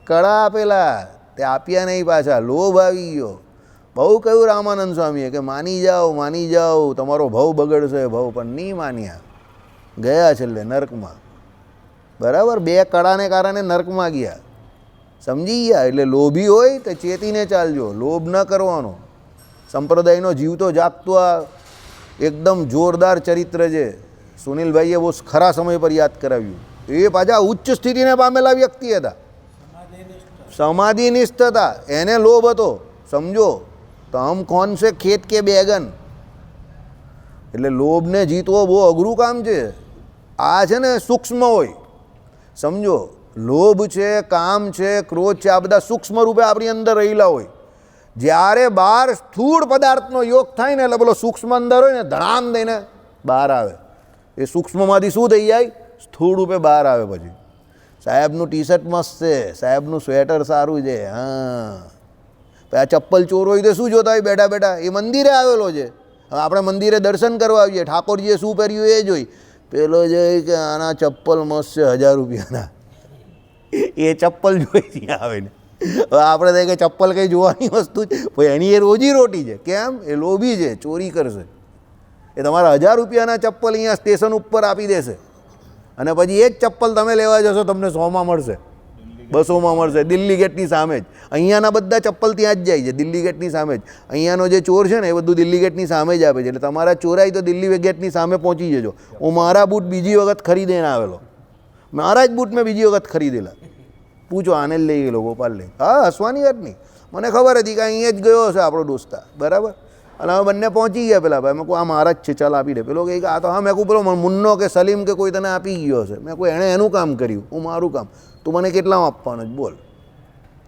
કળા આપેલા, તે આપ્યા નહીં પાછા, લોભ આવી ગયો. બહુ કહ્યું રામાનંદ સ્વામીએ કે માની જાઓ તમારો ભવ બગડશે, ભવ પણ નહીં માન્યા, ગયા છેલ્લે નરકમાં. બરાબર. 2 કળાને કારણે નરકમાં ગયા, સમજી ગયા. એટલે લોભી હોય તો ચેતીને ચાલજો, લોભ ન કરવાનો. સંપ્રદાયનો જીવતો જાગતો આ એકદમ જોરદાર ચરિત્ર છે. સુનિલભાઈએ બહુ ખરા સમય પર યાદ કરાવ્યું. એ પાછા ઉચ્ચ સ્થિતિને પામેલા વ્યક્તિ હતા, સમાધિનિષ્ઠ હતા, એને લોભ હતો. સમજો તો હમ કોણ છે ખેત કે બેગન. એટલે લોભને જીતવો બહુ અઘરું કામ છે. આ છે ને સૂક્ષ્મ હોય, સમજો. લોભ છે, કામ છે, ક્રોધ છે, આ બધા સૂક્ષ્મ રૂપે આપણી અંદર રહેલા હોય. જ્યારે બહાર સ્થૂળ પદાર્થનો યોગ થાય ને એટલે પેલો સૂક્ષ્મ અંદર હોય ને ધડામ દઈને બહાર આવે. એ સૂક્ષ્મમાંથી શું થઈ જાય? સ્થૂળ રૂપે બહાર આવે. પછી સાહેબનું ટી શર્ટ મસ્ત છે, સાહેબનું સ્વેટર સારું છે, હા. આ ચપ્પલ ચોર હોય તો શું જોતા હોય બેઠા બેઠા? એ મંદિરે આવેલો છે. હવે આપણે મંદિરે દર્શન કરવા આવીએ, ઠાકોરજીએ શું પહેર્યું એ જોઈ. પેલો જોઈ કે આના ચપ્પલ મસ્ત છે 1000 રૂપિયાના, એ ચપ્પલ જોઈ ત્યાં આવે ને. હવે આપણે થાય કે ચપ્પલ કંઈ જોવાની વસ્તુ જ ભાઈ, એની એ રોજી રોટી છે. કેમ? એ લોભી છે, ચોરી કરશે. એ તમારા 1000 રૂપિયાના ચપ્પલ અહીંયા સ્ટેશન ઉપર આપી દેશે, અને પછી એ જ ચપ્પલ તમે લેવા જશો તમને 100માં મળશે, 200માં મળશે. દિલ્હી ગેટની સામે જ. અહીંયાના બધા ચપ્પલ ત્યાં જ જાય છે, દિલ્હી ગેટની સામે જ. અહીંયાનો જે ચોર છે ને એ બધું દિલ્હી ગેટની સામે જ આપે છે. એટલે તમારા ચોરાઈ તો દિલ્હી ગેટની સામે પહોંચી જજો. હું મારા બૂટ બીજી વખત ખરીદીને આવેલો, મારા જ બૂટ મેં બીજી વખત ખરીદેલા. પૂછો, આને જ લઈ ગયેલો, ગોપાલ લઈ. હા, હસવાની વાત નહીં, મને ખબર હતી કે અહીંયા જ ગયો હશે આપણો દોસ્તા. બરાબર. અને હવે બંને પહોંચી ગયા. પેલા ભાઈ મેં કહું આ મારા જ છે, ચાલ આપી દે. પેલો કહે કે આ તો હા. મેં કહું પેલો મુન્નો કે સલીમ કે કોઈ તને આપી ગયો હશે. મેં કહું એણે એનું કામ કર્યું, હું મારું કામ, તું મને કેટલામાં આપવાનો જ બોલ.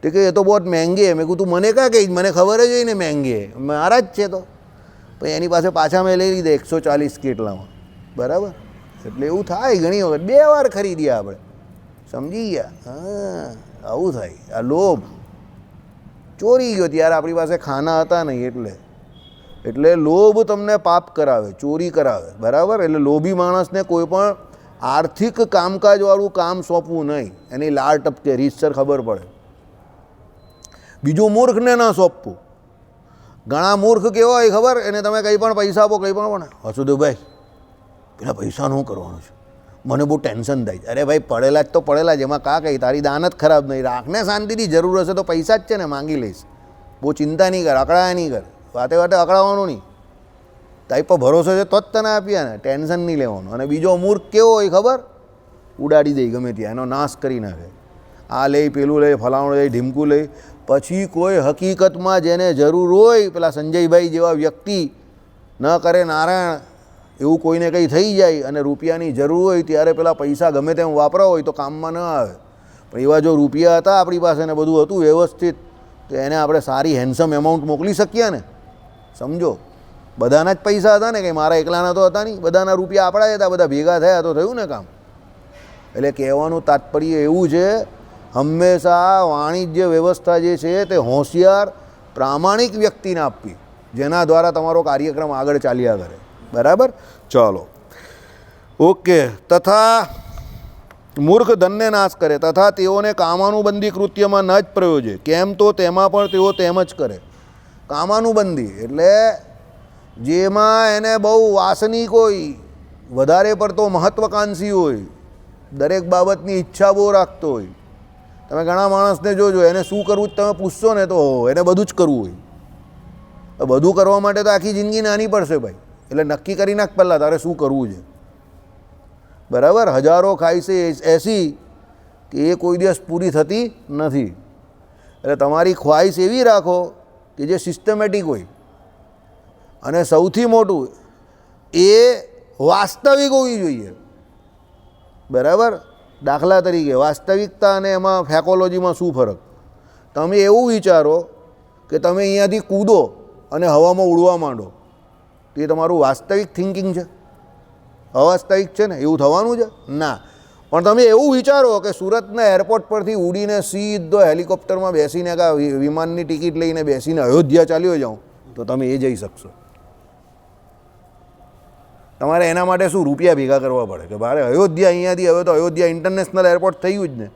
તે કે એ તો બહુ મહેંગે. મેં કહું તું મને કાં કહી, મને ખબર જ હોય ને મહેંગે, મારા જ છે. તો પછી એની પાસે પાછા મેં લઈ લીધા 140 કેટલામાં. બરાબર. એટલે એવું થાય ઘણી વખત, 2 વાર ખરીદ્યા આપણે, સમજી ગયા. હા, આવું થાય. આ લોભ ચોરી ગયો ત્યારે આપણી પાસે ખાના હતા નહીં, એટલે લોભ તમને પાપ કરાવે, ચોરી કરાવે. બરાબર. એટલે લોભી માણસને કોઈ પણ આર્થિક કામકાજવાળું કામ સોંપવું નહીં, એની લાળ ટપકે, રીતસર ખબર પડે. બીજું મૂર્ખને ન સોંપવું. ઘણા મૂર્ખ કેવો હોય ખબર? એને તમે કંઈ પણ પૈસા આપો, કંઈ પણ હસુદેવભાઈ પેલા પૈસા શું કરવાનું છે, મને બહુ ટેન્શન થાય. અરે ભાઈ પડેલા જ તો પડેલા જ, એમાં કાં કંઈ તારી દાનત ખરાબ નહીં. રાખને શાંતિથી, જરૂર હશે તો પૈસા જ છે ને, માંગી લઈશ. બહુ ચિંતા નહીં કર, અકળાયા નહીં કર, વાતે વાતે અકળાવવાનું નહીં. તારી પર ભરોસો છે તો જ તને આપ્યા ને, ટેન્શન નહીં લેવાનું. અને બીજો મૂર્ખ કેવો હોય ખબર? ઉડાડી દે ગમે ત્યાં, એનો નાશ કરી નાખે. આ લઈ, પેલું લઈ, ફલાણું લઈ, ઢીમકું લઈ. પછી કોઈ હકીકતમાં જેને જરૂર હોય, પેલા સંજયભાઈ જેવા વ્યક્તિ ન કરે નારાયણ, એવું કોઈને કંઈ થઈ જાય અને રૂપિયાની જરૂર હોય ત્યારે પેલા પૈસા ગમે તેમ વાપરા હોય તો કામમાં ન આવે. પણ એવા જો રૂપિયા હતા આપણી પાસે ને બધું હતું વ્યવસ્થિત, તો એને આપણે સારી હેન્ડસમ એમાઉન્ટ મોકલી શકીએ ને. સમજો, બધાના જ પૈસા હતા ને, કંઈ મારા એકલાના તો હતા નહીં, બધાના રૂપિયા આપણા જ હતા, બધા ભેગા થયા તો થયું ને કામ. એટલે કહેવાનું તાત્પર્ય એવું છે, હંમેશા વાણિજ્ય વ્યવસ્થા જે છે તે હોશિયાર પ્રામાણિક વ્યક્તિને આપવી, જેના દ્વારા તમારો કાર્યક્રમ આગળ ચાલ્યા કરે. બરાબર. ચાલો, ઓકે. તથા મૂર્ખ ધનને નાશ કરે, તથા તેઓને કામાનુબંધી કૃત્યમાં ન જ પ્રયોજે. કેમ? તો તેમાં પણ તેઓ તેમ જ કરે. કામાનુબંધી એટલે જેમાં એને બહુ વાસનિક હોય, વધારે પડતો મહત્વાકાંક્ષી હોય, દરેક બાબતની ઈચ્છા બહુ રાખતો હોય, તમે ઘણા માણસને જોજો, એને શું કરવું જ તમે પૂછશો ને તો એને બધું જ કરવું હોય. બધું કરવા માટે તો આખી જિંદગી નાની પડશે ભાઈ. એટલે નક્કી કરી નાખ પહેલાં તારે શું કરવું છે. બરાબર. હજારો ખાય છે એસી કે એ કોઈ દિવસ પૂરી થતી નથી. એટલે તમારી ખ્વાહિશ એવી રાખો કે જે સિસ્ટમેટિક હોય, અને સૌથી મોટું એ વાસ્તવિક હોવી જોઈએ. બરાબર. દાખલા તરીકે વાસ્તવિકતા અને એમાં ફેકોલોજીમાં શું ફરક? તમે એવું વિચારો કે તમે અહીંયાથી કૂદો અને હવામાં ઉડવા માંડો, તો એ તમારું વાસ્તવિક થિંકિંગ છે? અવાસ્તવિક છે ને? એવું થવાનું છે ના. પણ તમે એવું વિચારો કે સુરતના એરપોર્ટ પરથી ઉડીને સીધો હેલિકોપ્ટરમાં બેસીને કાં વિમાનની ટિકિટ લઈને બેસીને અયોધ્યા ચાલ્યો જાઉં, તો તમે એ જઈ શકશો. તમારે એના માટે શું રૂપિયા ભેગા કરવા પડે કે મારે અયોધ્યા અહીંયાથી, હવે તો અયોધ્યા ઇન્ટરનેશનલ એરપોર્ટ થયું જ ને,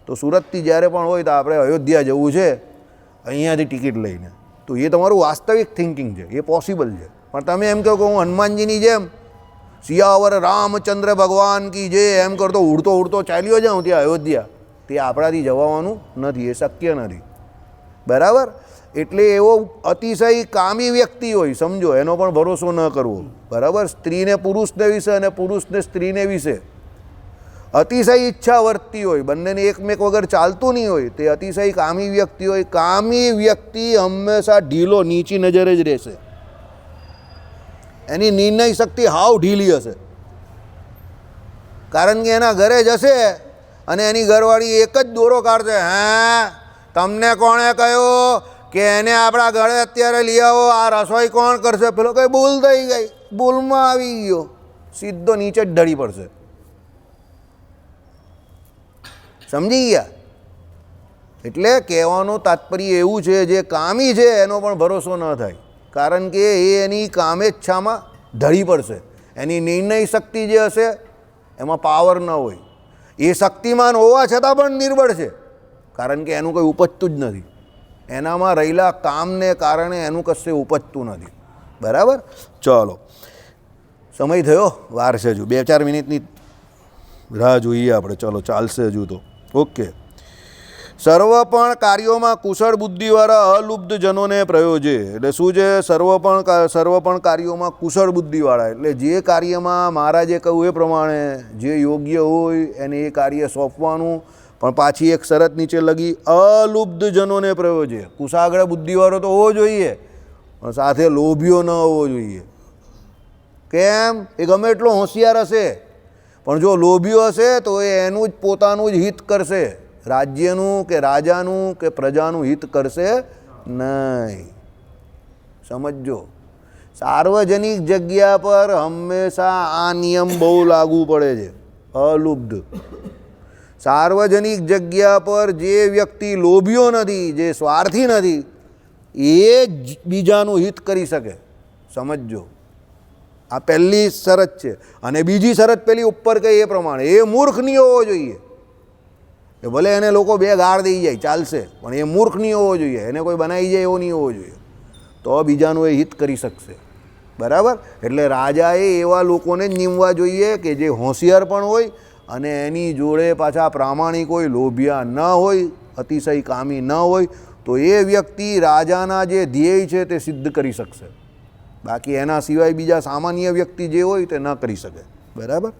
તો સુરતથી જ્યારે પણ હોય તો આપણે અયોધ્યા જવું છે અહીંયાથી ટિકિટ લઈને, તો એ તમારું વાસ્તવિક થિંકિંગ છે, એ પોસિબલ છે. પણ તમે એમ કહો કે હું હનુમાનજીની જેમ સિયાવર રામચંદ્ર ભગવાન કી જે એમ કરતો ઉડતો ઉડતો ચાલ્યો જાઉં ત્યાં અયોધ્યા, તે આપણાથી જવાનું નથી, એ શક્ય નથી. બરાબર. એટલે એવો અતિશય કામી વ્યક્તિ હોય, સમજો, એનો પણ ભરોસો ન કરવો. બરાબર. સ્ત્રીને પુરુષને વિશે અને પુરુષને સ્ત્રીને વિશે અતિશય ઈચ્છા વર્તતી હોય, બંનેને એકમેક વગર ચાલતું નહીં હોય, તે અતિશય કામી વ્યક્તિ હોય. કામી વ્યક્તિ હંમેશા ઢીલો, નીચી નજરે જ રહેશે. એની નિર્ણય શક્તિ હાવ ઢીલી હશે. કારણ કે એના ઘરે જશે અને એની ઘરવાળી એક જ દોરો કાઢશે, હા તમને કોણે કહ્યું કે એને આપણા ઘરે અત્યારે લઈ આવો, આ રસોઈ કોણ કરશે? પેલો કંઈ ભૂલ થઈ ગઈ, ભૂલમાં આવી ગયો, સીધો નીચે જ ઢળી પડશે. સમજી ગયા? એટલે કહેવાનું તાત્પર્ય એવું છે, જે કામી છે એનો પણ ભરોસો ન થાય, કારણ કે એ એની કામેચ્છામાં ઢળી પડશે. એની નિર્ણય શક્તિ જે હશે એમાં પાવર ન હોય. એ શક્તિમાન હોવા છતાં પણ નિર્બળ છે, કારણ કે એનું કંઈ ઉપજતું જ નથી. એનામાં રહેલા કામને કારણે એનું કશે ઉપજતું નથી. બરાબર. ચલો, સમય થયો, વાર છે હજુ 2-4 મિનિટની રાહ જોઈએ આપણે. ચલો, ચાલશે હજુ તો. ઓકે. સર્વ પણ કાર્યોમાં કુશળ બુદ્ધિવાળા અલુબ્ધ જનોને પ્રયોજે. એટલે શું છે? સર્વ પણ કાર્યોમાં કુશળ બુદ્ધિવાળા, એટલે જે કાર્યમાં મહારાજે કહ્યું એ પ્રમાણે જે યોગ્ય હોય એને એ કાર્ય સોંપવાનું. પણ પાછી એક શરત નીચે લગી, અલુબ્ધ જનોને પ્રયોજે. કુશાગ્ર બુદ્ધિવાળો તો હોવો જોઈએ, પણ સાથે લોભીઓ ન હોવો જોઈએ. કેમ? એ ગમે એટલો હોશિયાર હશે, પણ જો લોભીઓ હશે તો એ એનું જ પોતાનું જ હિત કરશે, રાજ્યનું કે રાજાનું કે પ્રજાનું હિત કરશે નહીં. સમજો. સાર્વજનિક જગ્યા પર હંમેશા આ નિયમ બહુ લાગુ પડે છે, અલુબ્ધ. સાર્વજનિક જગ્યા પર જે વ્યક્તિ લોભીઓ નથી, જે સ્વાર્થી નથી, એ જ બીજાનું હિત કરી શકે. સમજો. આ પહેલી શરત છે. અને બીજી શરત પેલી ઉપર કહી એ પ્રમાણે એ મૂર્ખ નહીં હોવો જોઈએ. એ ભલે એને લોકો બે ગાળ દઈ જાય ચાલશે, પણ એ મૂર્ખ નહીં હોવો જોઈએ, એને કોઈ બનાવી જાય એવો નહીં હોવો જોઈએ, તો બીજાનું એ હિત કરી શકશે. બરાબર. એટલે રાજાએ એવા લોકોને જ નીમવા જોઈએ કે જે હોશિયાર પણ હોય અને એની જોડે પાછા પ્રામાણિક હોય, લોભિયા ન હોય, અતિશય કામી ન હોય, તો એ વ્યક્તિ રાજાના જે ધ્યેય છે તે સિદ્ધ કરી શકશે. બાકી એના સિવાય બીજા સામાન્ય વ્યક્તિ જે હોય તે ન કરી શકે. બરાબર.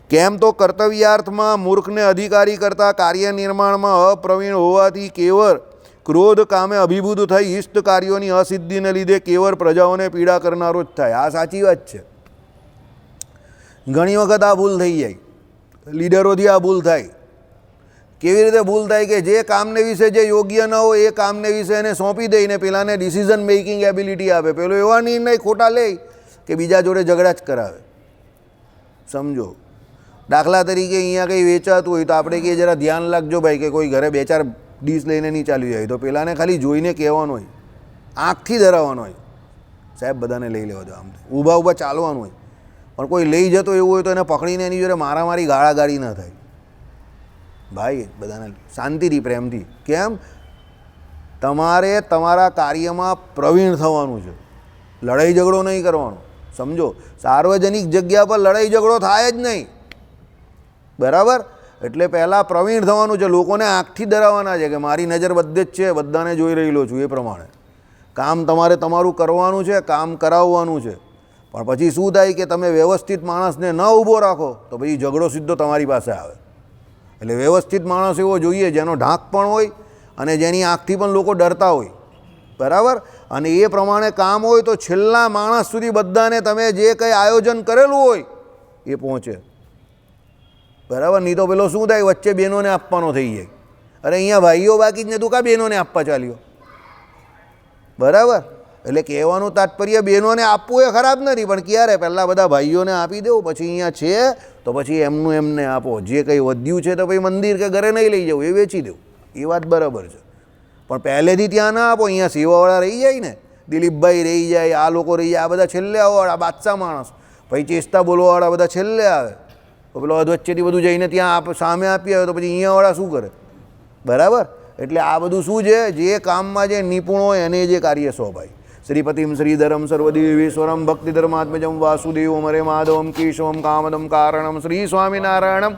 કેમ તો કર્તવ્યાર્થમાં મૂર્ખને અધિકારી કરતાં કાર્ય નિર્માણમાં અપ્રવીણ હોવાથી કેવળ ક્રોધ કામે અભિભૂત થઈ ઇષ્ટ કાર્યોની અસિદ્ધિને લીધે કેવળ પ્રજાઓને પીડા કરનારો જ થાય. આ સાચી વાત છે. ઘણી વખત આ ભૂલ થઈ જાય, લીડરોથી આ ભૂલ થાય. કેવી રીતે ભૂલ થાય? કે જે કામને વિશે જે યોગ્ય ન હોય એ કામને વિશે એને સોંપી દઈને પેલાને ડિસિઝન મેકિંગ એબિલિટી આપે, પેલો એવા નિર્ણય ખોટા લે કે બીજા જોડે ઝઘડા જ કરાવે. સમજો. દાખલા તરીકે અહીંયા કંઈ વેચાતું હોય તો આપણે કહીએ જરા ધ્યાન રાખજો ભાઈ, કે કોઈ ઘરે 2-4 ડીશ લઈને નહીં ચાલી જાય, તો પેલાને ખાલી જોઈને કહેવાનું હોય, આંખથી ધરાવવાનું હોય, સાહેબ બધાને લઈ લેવા દો. આમ ઊભા ઊભા ચાલવાનું હોય, પણ કોઈ લઈ જતો એવું હોય તો એને પકડીને એની જોડે મારામારી ગાળાગાળી ન થાય. ભાઈ બધાને શાંતિથી, પ્રેમથી. કેમ? તમારે તમારા કાર્યમાં પ્રવીણ થવાનું છે, લડાઈ ઝઘડો નહીં કરવાનો. સમજો. સાર્વજનિક જગ્યા પર લડાઈ ઝઘડો થાય જ નહીં. બરાબર. એટલે પહેલાં પ્રવીણ થવાનું છે, લોકોને આંખથી ડરાવવાના છે કે મારી નજર બધે જ છે, બધાને જોઈ રહેલો છું. એ પ્રમાણે કામ તમારે તમારું કરવાનું છે, કામ કરાવવાનું છે. પણ પછી શું થાય કે તમે વ્યવસ્થિત માણસને ન ઊભો રાખો તો પછી ઝઘડો સીધો તમારી પાસે આવે. એટલે વ્યવસ્થિત માણસ એવો જોઈએ જેનો ઢાંક પણ હોય અને જેની આંખથી પણ લોકો ડરતા હોય, બરાબર. અને એ પ્રમાણે કામ હોય તો છેલ્લા માણસ સુધી બધાને તમે જે કંઈ આયોજન કરેલું હોય એ પહોંચે, બરાબર. નહીં તો પેલો શું થાય, વચ્ચે બહેનોને આપવાનો થઈ જાય. અરે અહીંયા ભાઈઓ બાકી જ ને તું કાં બહેનોને આપવા ચાલ્યો, બરાબર. એટલે કહેવાનું તાત્પર્ય બહેનોને આપવું એ ખરાબ નથી, પણ ક્યારે પહેલાં બધા ભાઈઓને આપી દેવું, પછી અહીંયા છે તો પછી એમનું એમને આપો. જે કંઈ વધ્યું છે તો પછી મંદિર કે ઘરે નહીં લઈ જવું, એ વેચી દેવું, એ વાત બરાબર છે. પણ પહેલેથી ત્યાં ના આપો. અહીંયા સેવાવાળા રહી જાય ને, દિલીપભાઈ રહી જાય, આ લોકો રહી જાય, આ બધા છેલ્લે આવવાવાળા બાદશાહ માણસ, પછી ચેસ્તા બોલવાવાળા બધા છેલ્લે આવે. તો પેલો વચ્ચેથી બધું જઈને ત્યાં સામે આપી આવે તો પછી અહીંયાવાળા શું કરે, બરાબર. એટલે આ બધું શું છે, જે કામમાં જે નિપુણ હોય એને જે કાર્ય સોંપાય. શ્રીપતિમ શ્રીધરમ સર્વદેવેશ્વરમ ભક્તિધર્માત્મજમ વાસુદેવમ હરે માધવમ કેશવમ કામદમ કારણમ શ્રી સ્વામિનારાયણમ